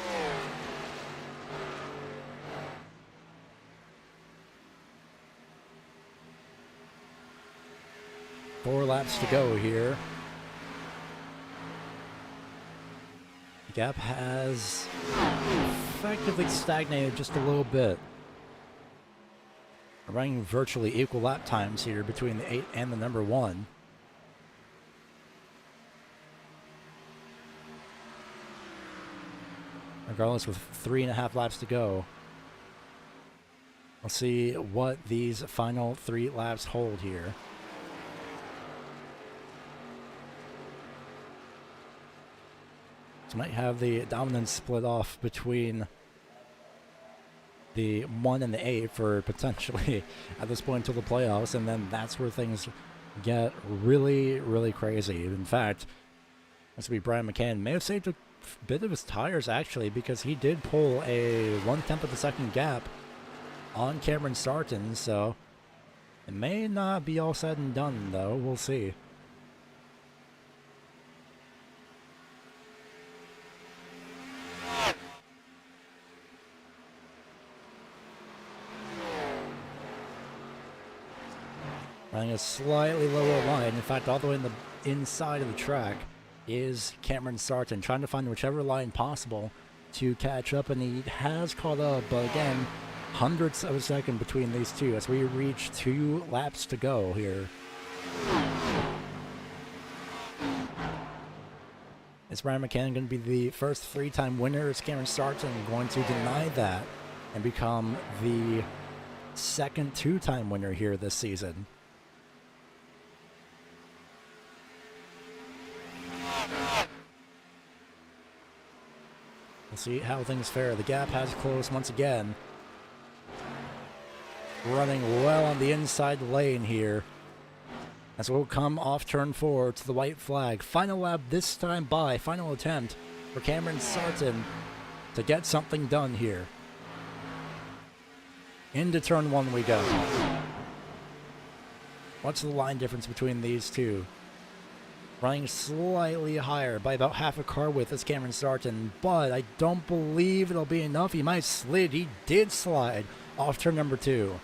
Four laps to go here. The gap has effectively stagnated just a little bit. We're running virtually equal lap times here between the 8 and the number 1. Regardless, with 3.5 laps to go. We'll see what these final 3 laps hold here. So might have the dominance split off between the 1 and the 8 for potentially at this point until the playoffs, and then that's where things get really, really crazy. In fact, this would be Brian McCann. May have saved a bit of his tires actually, because he did pull a 1/10 of a second gap on Cameron Sarton, so it may not be all said and done though. We'll see. Running a slightly lower line, in fact all the way in the inside of the track, is Cameron Sarton, trying to find whichever line possible to catch up, and he has caught up, but again, hundredths of a second between these two as we reach 2 laps to go here. Is Brian McCann going to be the first 3-time winner? Is Cameron Sarton going to deny that and become the second 2-time winner here this season? We'll see how things fare. The gap has closed once again. Running well on the inside lane here. As we'll come off turn 4 to the white flag. Final lap this time by. Final attempt for Cameron Sarton to get something done here. Into turn 1 we go. What's the line difference between these two? Running slightly higher by about half a car width as Cameron Sarton, but I don't believe it'll be enough. He might slid. He did slide off turn number 2.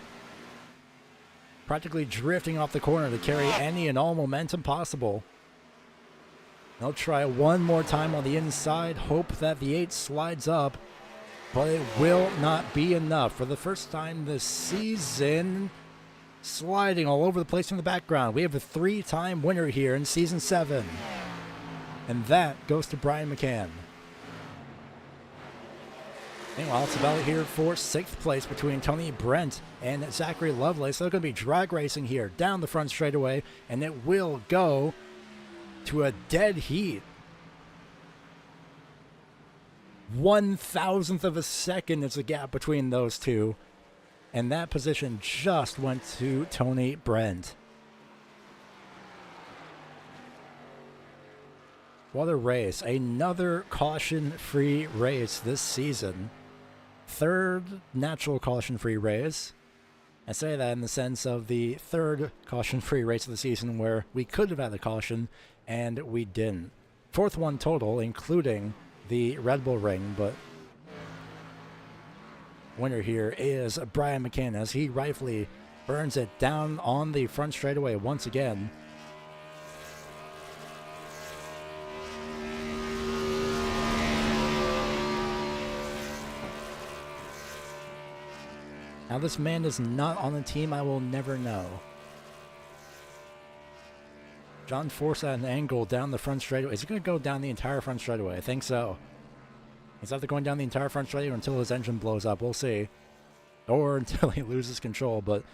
Practically drifting off the corner to carry any and all momentum possible. He'll try one more time on the inside, hope that the 8 slides up, but it will not be enough. For the first time this season, sliding all over the place in the background, we have a 3-time winner here in Season 7. And that goes to Brian McCann. Meanwhile, it's about here for 6th place between Tony Brent and Zachary Lovelace. So they're going to be drag racing here down the front straightaway, and it will go to a dead heat. 1,000th of a second is the gap between those two. And that position just went to Tony Brent. What a race. Another caution-free race this season. 3rd natural caution-free race. I say that in the sense of the 3rd caution-free race of the season where we could have had a caution and we didn't. 4th one total, including the Red Bull Ring, but winner here is Brian McCann as he rightfully Burns it down on the front straightaway once again. Now this man is not on the team, I will never know. John forced at an angle down the front straightaway. Is he going to go down the entire front straightaway? I think so. He's either going down the entire front straightaway until his engine blows up. We'll see. Or until he loses control, but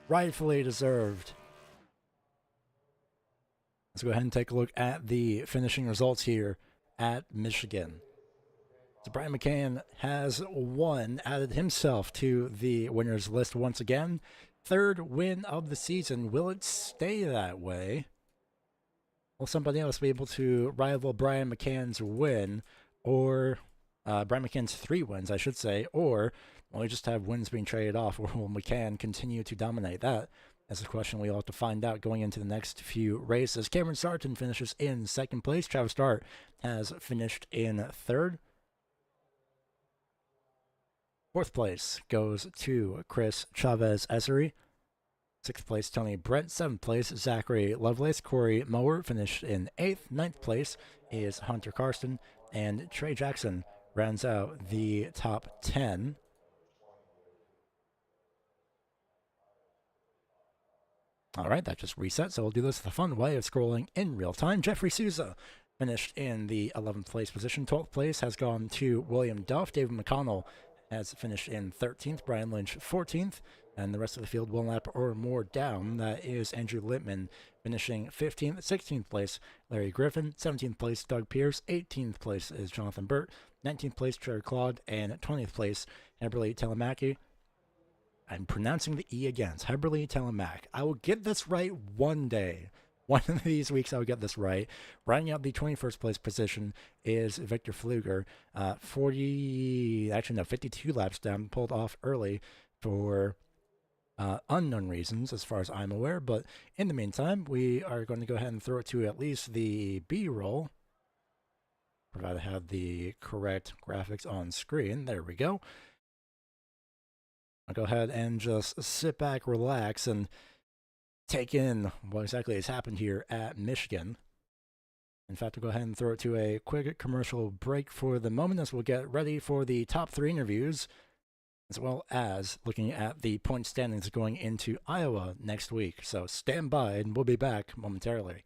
rightfully deserved. Let's go ahead and take a look at the finishing results here at Michigan. So Brian McCann has won, added himself to the winners list once again. Third win of the season. Will it stay that way? Will somebody else be able to rival Brian McCann's win, or Brian McCann's 3 wins, I should say, or will we just have wins being traded off, or will McCann continue to dominate? That is a question we'll have to find out going into the next few races. Cameron Sarton finishes in 2nd place. Travis Dart has finished in 3rd. 4th place goes to Chris Chavez-Essery. 6th place, Tony Brett. 7th place, Zachary Lovelace. Corey Mower finished in 8th. 9th place is Hunter Karsten. And Trey Jackson rounds out the top 10. All right, that just reset, so we'll do this the fun way of scrolling in real time. Jeffrey Souza finished in the 11th place position. 12th place has gone to William Duff. David McConnell has finished in 13th. Brian Lynch 14th. And the rest of the field 1 lap or more down. That is Andrew Littman finishing 15th. 16th place, Larry Griffin. 17th place, Doug Pierce. 18th place is Jonathan Burt. 19th place, Jared Claude. And 20th place, Heberly Telemacki. I'm pronouncing the E again. It's Heberly Telemac. I will get this right one day. One of these weeks I will get this right. Rounding out the 21st place position is Victor Fluger. 52 laps down, pulled off early for unknown reasons as far as I'm aware. But in the meantime, we are going to go ahead and throw it to at least the B-roll. Provided I have the correct graphics on screen. There we go. I'll go ahead and just sit back, relax, and take in what exactly has happened here at Michigan. In fact, I'll go ahead and throw it to a quick commercial break for the moment as we'll get ready for the top 3 interviews, as well as looking at the point standings going into Iowa next week. So stand by, and we'll be back momentarily.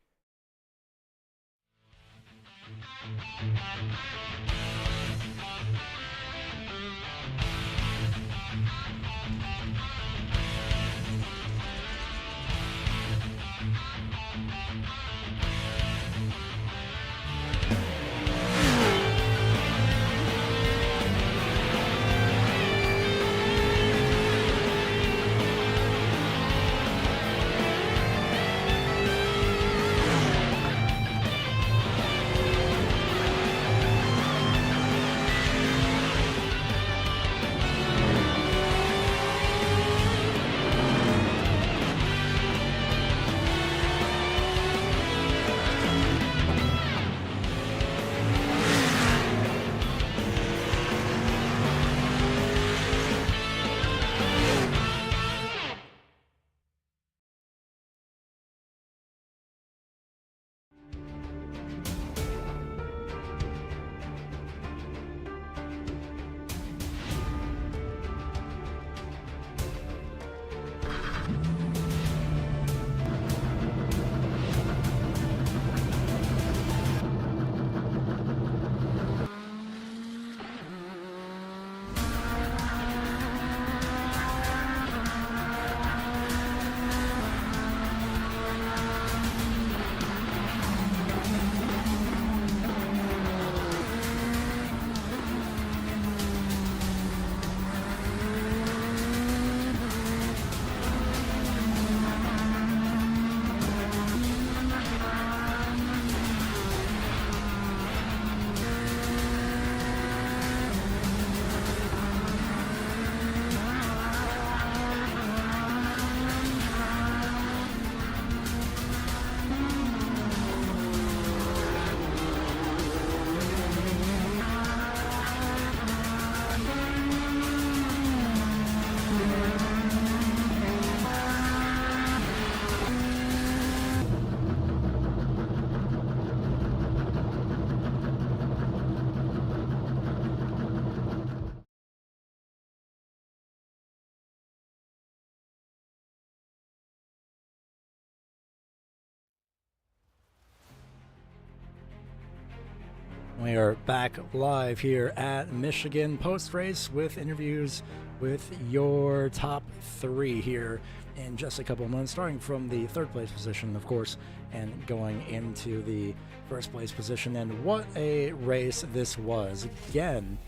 We are back live here at Michigan post race with interviews with your top three here in just a couple of months, starting from the third place position, of course, and going into the first place position. And what a race this was! Again,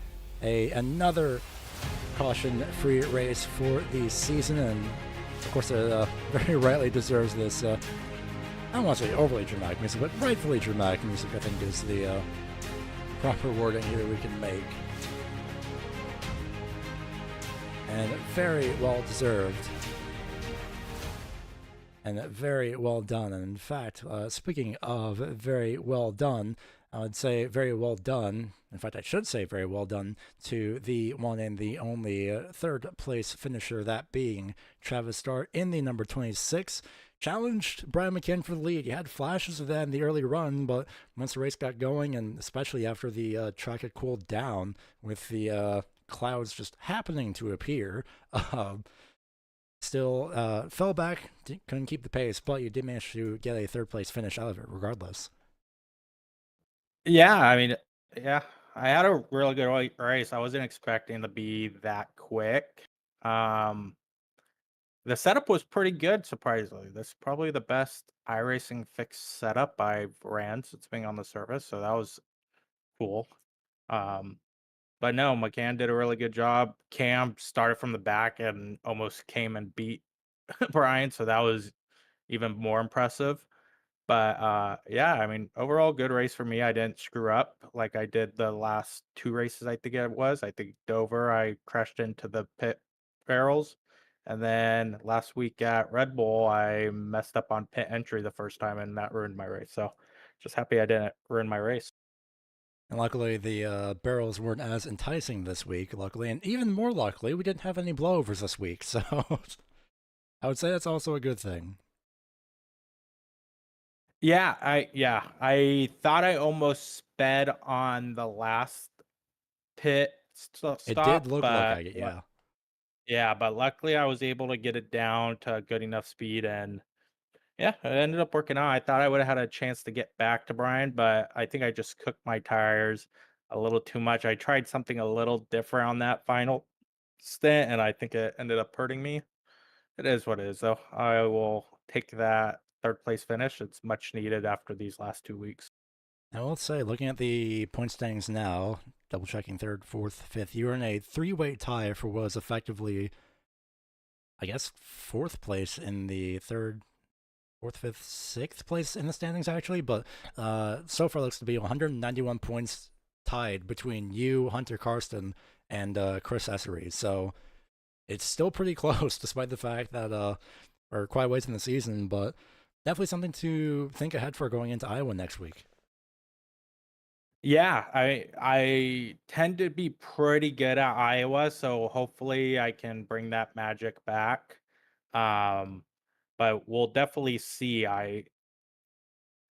another caution-free race for the season, and of course, it very rightly deserves this. I don't want to say overly dramatic music, but rightfully dramatic music, I think, is the proper wording here we can make. And very well deserved. And very well done. And in fact, speaking of very well done, I would say very well done. In fact, I should say very well done to the one and the only third place finisher, that being Travis Starr in the number 26. Challenged Brian McCann for the lead. You had flashes of that in the early run, but once the race got going, and especially after the track had cooled down with the clouds just happening to appear, still fell back, couldn't keep the pace, but you did manage to get a third place finish out of it regardless. Yeah, I mean, yeah, I had a really good race. I wasn't expecting to be that quick. Um, the setup was pretty good, surprisingly. This is probably the best iRacing fixed setup I've ran since being on the service, so that was cool. Um, but no, McCann did a really good job. Cam started from the back and almost came and beat Brian, so that was even more impressive. But yeah, I mean, overall good race for me. I didn't screw up like I did the last two races, I think it was. I think Dover, I crashed into the pit barrels. And then last week at Red Bull, I messed up on pit entry the first time, and that ruined my race. So just happy I didn't ruin my race. And luckily, the barrels weren't as enticing this week, luckily. And even more luckily, we didn't have any blowovers this week. So I would say that's also a good thing. Yeah, I thought I almost sped on the last pit stop, It did look like but I get, yeah. yeah, but luckily I was able to get it down to good enough speed, and yeah, it ended up working out. I thought I would have had a chance to get back to Brian, but I think I just cooked my tires a little too much. I tried something a little different on that final stint, and I think it ended up hurting me. It is what it is, though. I will take that third place finish. It's much needed after these last 2 weeks. I will say, looking at the point standings now, double checking third, fourth, fifth, you're in a three-way tie for what was effectively, I guess, fourth place in the third, fourth, fifth, sixth place in the standings, actually. But so far looks to be 191 points tied between you, Hunter Karsten, and Chris Essery. So it's still pretty close, despite the fact that we're quite a ways in the season, but definitely something to think ahead for going into Iowa next week. Yeah, I tend to be pretty good at Iowa, so hopefully I can bring that magic back. Um, but we'll definitely see. I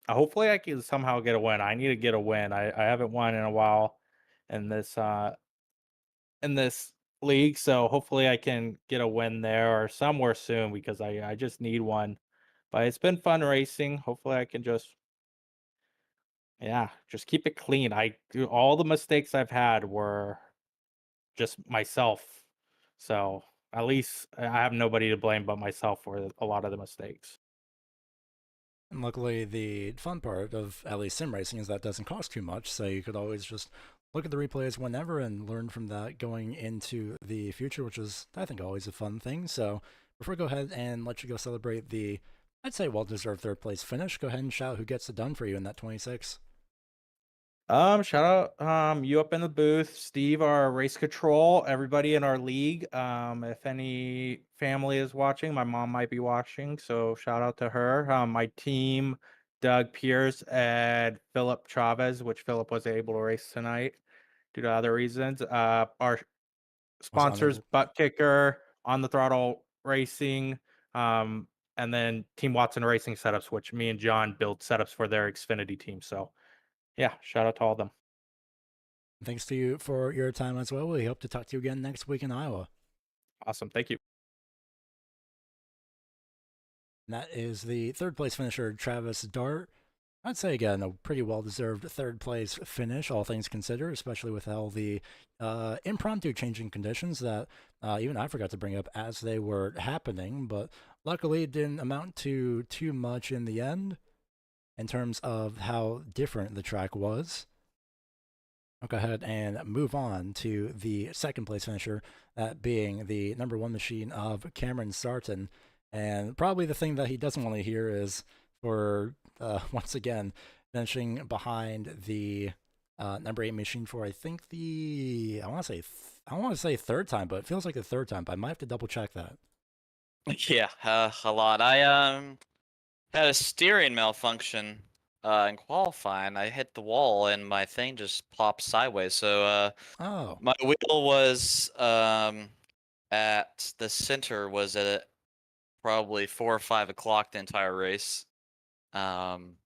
hopefully I can somehow get a win. I need to get a win. I haven't won in a while in this league, so hopefully I can get a win there or somewhere soon because I just need one. But it's been fun racing. Hopefully I can just keep it clean. I do all the mistakes I've had were just myself. So at least I have nobody to blame but myself for a lot of the mistakes. And luckily, the fun part of at least sim racing is that it doesn't cost too much, so you could always just look at the replays whenever and learn from that going into the future, which is, I think, always a fun thing. So before we go ahead and let you go celebrate the, I'd say, well-deserved third place finish, go ahead and shout who gets it done for you in that 26. Shout out you up in the booth, Steve, our race control, everybody in our league. If any family is watching, my mom might be watching, so shout out to her. My team, Doug Pierce and Philip Chavez, which Philip was able to race tonight due to other reasons. Our Most sponsors, honorable. Butt Kicker, On the Throttle Racing, and then Team Watson Racing Setups, which me and John build setups for their Xfinity team. So yeah, shout out to all of them. Thanks to you for your time as well. We hope to talk to you again next week in Iowa. Awesome. Thank you. And that is the third place finisher, Travis Dart. I'd say again a pretty well-deserved third place finish, all things considered, especially with all the impromptu changing conditions that even I forgot to bring up as they were happening. But luckily, it didn't amount to too much in the end in terms of how different the track was. I'll go ahead and move on to the second place finisher, that being the number one machine of Cameron Sarton. And probably the thing that he doesn't want to hear is for, once again, finishing behind the number 8 machine for, I think, I want to say third time, but it feels like the third time, but I might have to double check that. Yeah, a lot. I had a steering malfunction in qualifying. I hit the wall and my thing just popped sideways. So Oh, my wheel was at the center was at probably 4 or 5 o'clock the entire race. And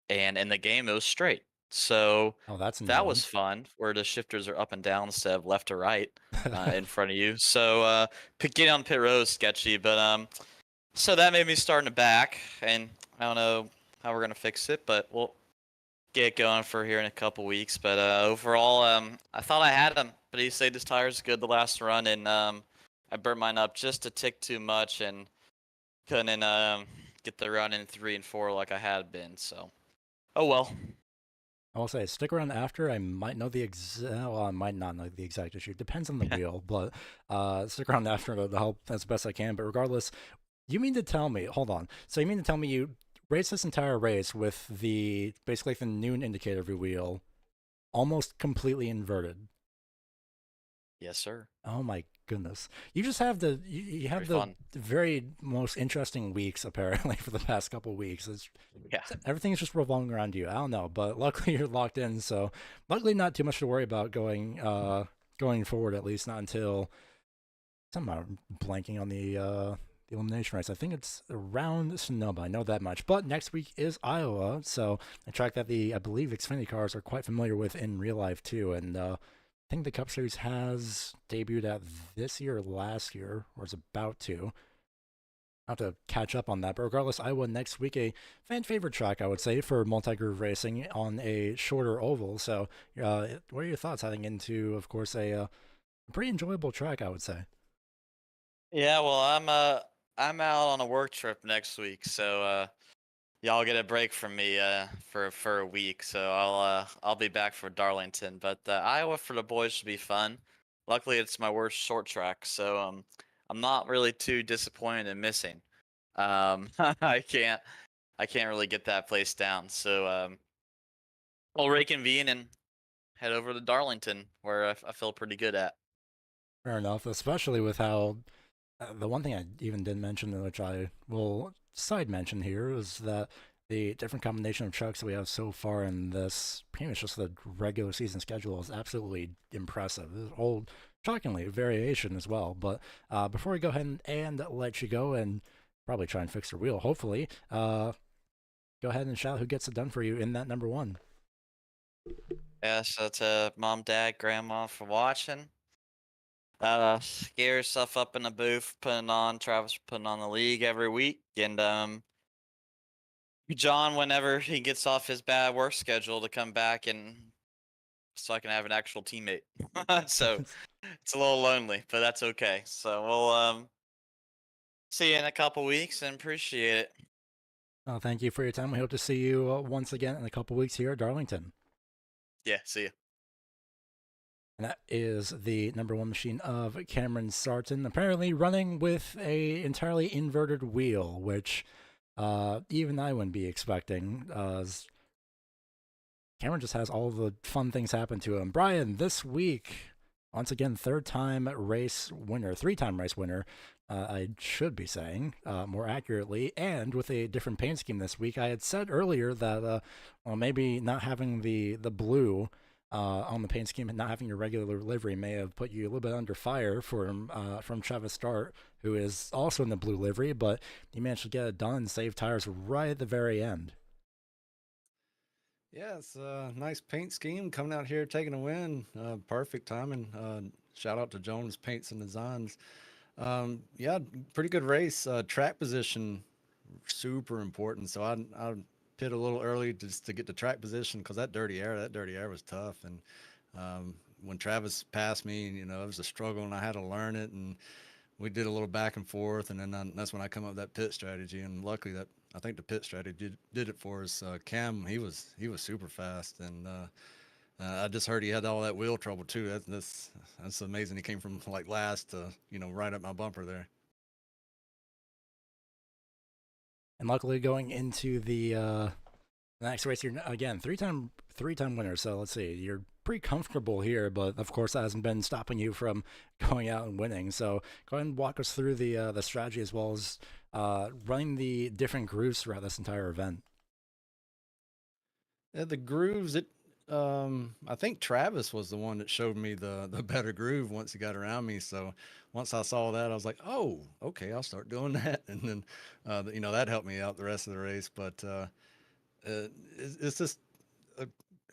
in the game it was straight. So that's that annoying. was fun, where the shifters are up and down instead of left or right in front of you. So getting on pit road is sketchy, but so that made me start in the back, and I don't know how we're gonna fix it, but we'll get going for here in a couple weeks. But overall, I thought I had him, but he said his tires good the last run, and I burnt mine up just a tick too much and couldn't get the run in 3 and 4 like I had been. So, oh well. I will say, stick around after. I might know the exact. Well, I might not know the exact issue. Depends on the wheel, but stick around after to help as best I can. But regardless, you mean to tell me? Hold on. So you mean to tell me you raced this entire race with basically the noon indicator of your wheel almost completely inverted? Yes, sir. Oh my goodness! You just have you have Very fun. the very most interesting weeks apparently for the past couple weeks. Yeah. Everything's just revolving around you. I don't know, but luckily you're locked in, so luckily not too much to worry about going forward, at least not until somehow blanking on the elimination race. I think it's around Sonoma. I know that much. But next week is Iowa, so a track that I believe Xfinity cars are quite familiar with in real life too, and I think the Cup Series has debuted at this year or last year, or is about to. I'll have to catch up on that. But regardless, Iowa next week, a fan favorite track, I would say, for multi-groove racing on a shorter oval. So, what are your thoughts heading into, of course, a pretty enjoyable track, I would say? Yeah, well, I'm out on a work trip next week, so y'all get a break from me for a week. So I'll be back for Darlington, but Iowa for the boys should be fun. Luckily, it's my worst short track, so I'm not really too disappointed in missing. I can't really get that place down, so I'll reconvene and head over to Darlington, where I feel pretty good at. Fair enough, especially with how the one thing I even didn't mention, which I will side mention here, is that the different combination of trucks that we have so far in this, pretty much just the regular season schedule, is absolutely impressive. There's whole, shockingly, variation as well. But before we go ahead and let you go and probably try and fix your wheel, hopefully, go ahead and shout who gets it done for you in that number one. Yeah, so to mom, dad, grandma for watching. Get yourself up in the booth, Travis putting on the league every week, and John, whenever he gets off his bad work schedule, to come back and so I can have an actual teammate. So it's a little lonely, but that's okay. So we'll see you in a couple weeks and appreciate it. Thank you for your time. We hope to see you once again in a couple weeks here at Darlington. Yeah, see you. And that is the number one machine of Cameron Sarton, apparently running with a entirely inverted wheel, which even I wouldn't be expecting. Cameron just has all the fun things happen to him. Brian, this week, once again, three-time race winner, I should be saying more accurately, and with a different paint scheme this week. I had said earlier that well, maybe not having the blue on the paint scheme and not having your regular livery may have put you a little bit under fire from Travis Start, who is also in the blue livery, but he managed to get it done and save tires right at the very end. Yeah, it's a nice paint scheme coming out here taking a win. Perfect timing. Shout out to Jones Paints and Designs. Yeah, pretty good race. Track position, super important. So I pit a little early just to get the track position because that dirty air was tough. And when Travis passed me, you know, it was a struggle, and I had to learn it. And we did a little back and forth, and then that's when I come up with that pit strategy. And luckily, I think the pit strategy did it for us. Cam, he was super fast, and I just heard he had all that wheel trouble too. That's amazing. He came from like last to, you know, right up my bumper there. And luckily, going into the next race here again, three-time winner. So let's see, you're pretty comfortable here, but of course that hasn't been stopping you from going out and winning. So go ahead and walk us through the strategy as well as running the different grooves throughout this entire event. Yeah, the grooves. I think Travis was the one that showed me the better groove once he got around me. So once I saw that, I was like, oh, okay, I'll start doing that. And then, you know, that helped me out the rest of the race. But it's just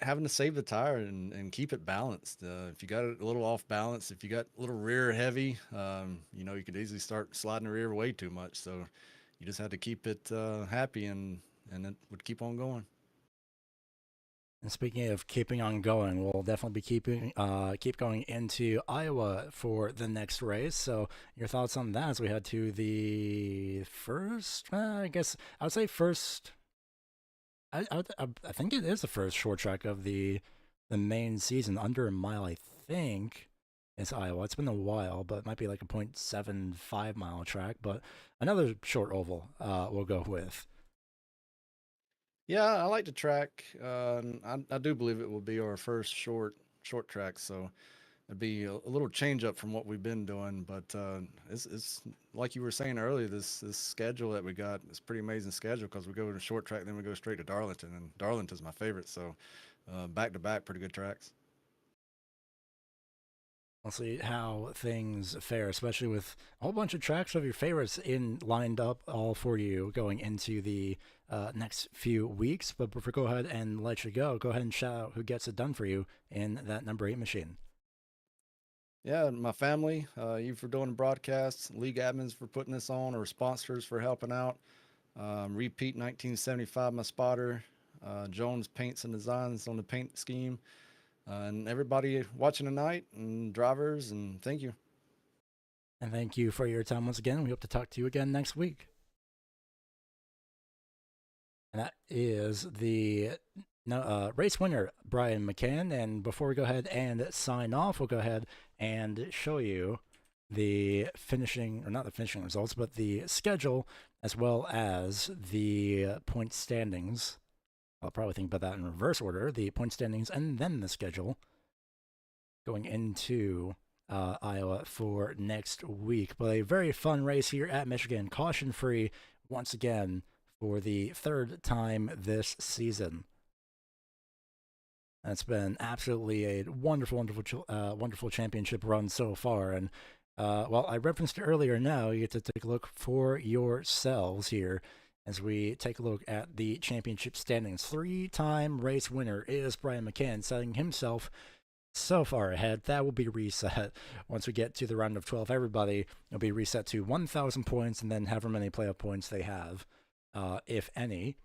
having to save the tire and keep it balanced. If you got it a little off balance, if you got a little rear heavy, you know, you could easily start sliding the rear way too much. So you just had to keep it happy, and it would keep on going. And speaking of keeping on going, we'll definitely be keep going into Iowa for the next race. So your thoughts on that as we head to the first, I guess I would say first, I think it is the first short track of the main season, under a mile, I think. It's Iowa. It's been a while, but it might be like a 0.75 mile track, but another short oval we'll go with. Yeah, I like the track. I do believe it will be our first short track, so it'd be a little change up from what we've been doing. But it's like you were saying earlier, this schedule that we got is pretty amazing schedule because we go to short track, then we go straight to Darlington, and Darlington's my favorite. So back to back, pretty good tracks. We'll see how things fare, especially with a whole bunch of tracks of your favorites lined up all for you going into the next few weeks. But before we go ahead and let you go ahead and shout out who gets it done for you in that number 8 machine. Yeah, my family, you for doing the broadcasts, league admins for putting this on, or sponsors for helping out. Repeat 1975, my spotter. Jones Paints and Designs on the paint scheme. And everybody watching tonight, and drivers, and thank you. And thank you for your time once again. We hope to talk to you again next week. And that is the race winner, Brian McCann. And before we go ahead and sign off, we'll go ahead and show you the finishing, or not the finishing results, but the schedule, as well as the point standings. I'll probably think about that in reverse order, the point standings and then the schedule going into Iowa for next week. But a very fun race here at Michigan, caution-free once again for the third time this season. It's been absolutely a wonderful championship run so far. And well, I referenced it earlier now, you get to take a look for yourselves here as we take a look at the championship standings. 3-time race winner is Brian McCann, setting himself so far ahead. That will be reset once we get to the round of 12. Everybody will be reset to 1,000 points, and then however many playoff points they have, if any.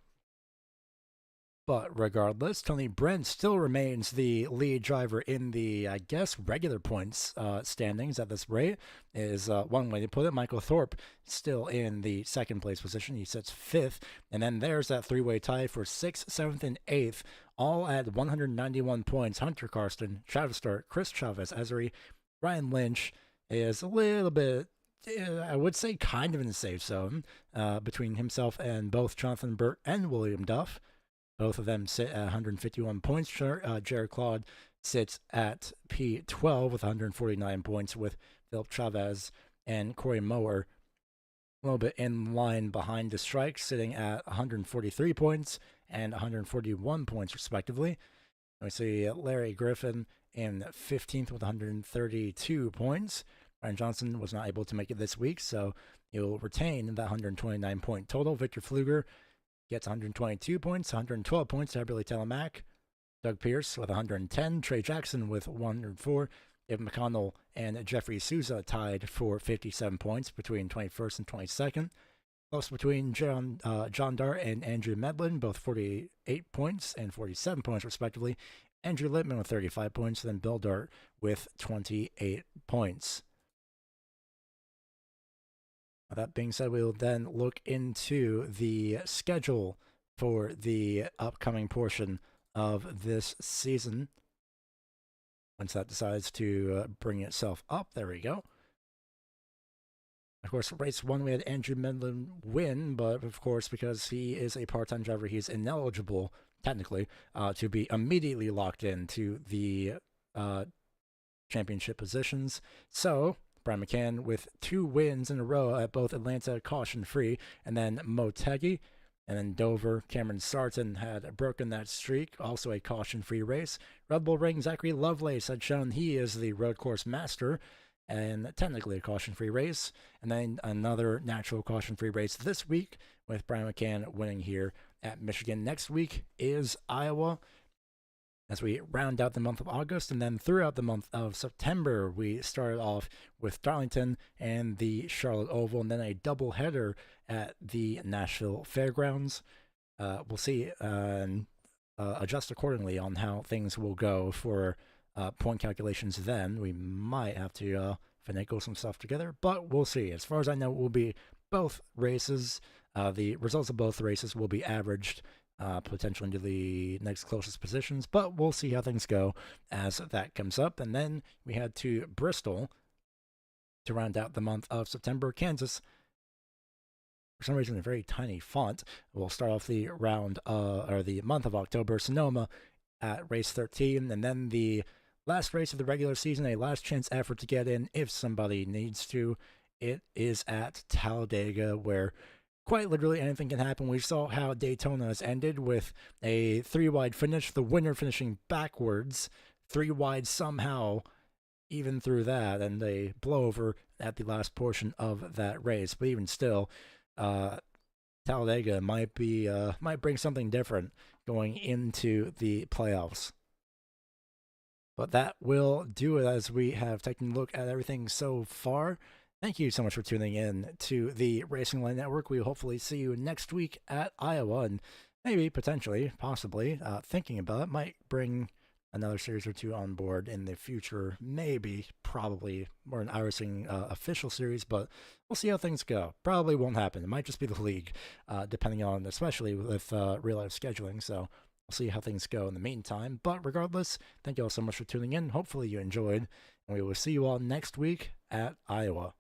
But regardless, Tony Brent still remains the lead driver in the, I guess, regular points standings at this rate, is one way to put it. Michael Thorpe still in the second place position. He sits 5th. And then there's that 3-way tie for 6th, 7th, and 8th, all at 191 points. Hunter Karsten, Travis Start, Chris Chavez, Ezri, Ryan Lynch is a little bit, I would say, kind of in the safe zone between himself and both Jonathan Burt and William Duff. Both of them sit at 151 points. Jared Claude sits at P12 with 149 points, with Philip Chavez and Corey Mower a little bit in line behind the strike, sitting at 143 points and 141 points, respectively. We see Larry Griffin in 15th with 132 points. Ryan Johnson was not able to make it this week, so he'll retain that 129-point total. Victor Pfluger gets 122 points, 112 points to Billy Telemack. Doug Pierce with 110. Trey Jackson with 104. David McConnell and Jeffrey Souza tied for 57 points between 21st and 22nd. Close between John Dart and Andrew Medlin, both 48 points and 47 points respectively. Andrew Littman with 35 points, then Bill Dart with 28 points. That being said, we will then look into the schedule for the upcoming portion of this season. Once that decides to bring itself up, there we go. Of course, race 1, we had Andrew Medlin win, but of course, because he is a part-time driver, he's ineligible, technically, to be immediately locked into the championship positions. So, Brian McCann with 2 wins in a row at both Atlanta caution-free, and then Motegi, and then Dover, Cameron Sarton had broken that streak, also a caution-free race. Red Bull Ring, Zachary Lovelace had shown he is the road course master, and technically a caution-free race. And then another natural caution-free race this week with Brian McCann winning here at Michigan. Next week is Iowa as we round out the month of August, and then throughout the month of September, we started off with Darlington and the Charlotte Oval, and then a doubleheader at the Nashville Fairgrounds. We'll see and adjust accordingly on how things will go for point calculations then. We might have to finagle some stuff together, but we'll see. As far as I know, it will be both races. The results of both races will be averaged potentially into the next closest positions, but we'll see how things go as that comes up. And then we head to Bristol to round out the month of September. Kansas, for some reason, a very tiny font. We'll start off the round or the month of October. Sonoma at race 13, and then the last race of the regular season, a last chance effort to get in if somebody needs to. It is at Talladega, where quite literally anything can happen. We saw how Daytona has ended with a 3-wide finish, the winner finishing backwards, 3 wide somehow, even through that, and a blowover at the last portion of that race. But even still, Talladega might bring something different going into the playoffs. But that will do it as we have taken a look at everything so far. Thank you so much for tuning in to the Racing Line Network. We will hopefully see you next week at Iowa, and maybe, potentially, possibly, thinking about it, might bring another series or 2 on board in the future. Maybe, probably, more an iRacing official series, but we'll see how things go. Probably won't happen. It might just be the league, depending on, especially with real-life scheduling, so we'll see how things go in the meantime. But regardless, thank you all so much for tuning in. Hopefully you enjoyed, and we will see you all next week at Iowa.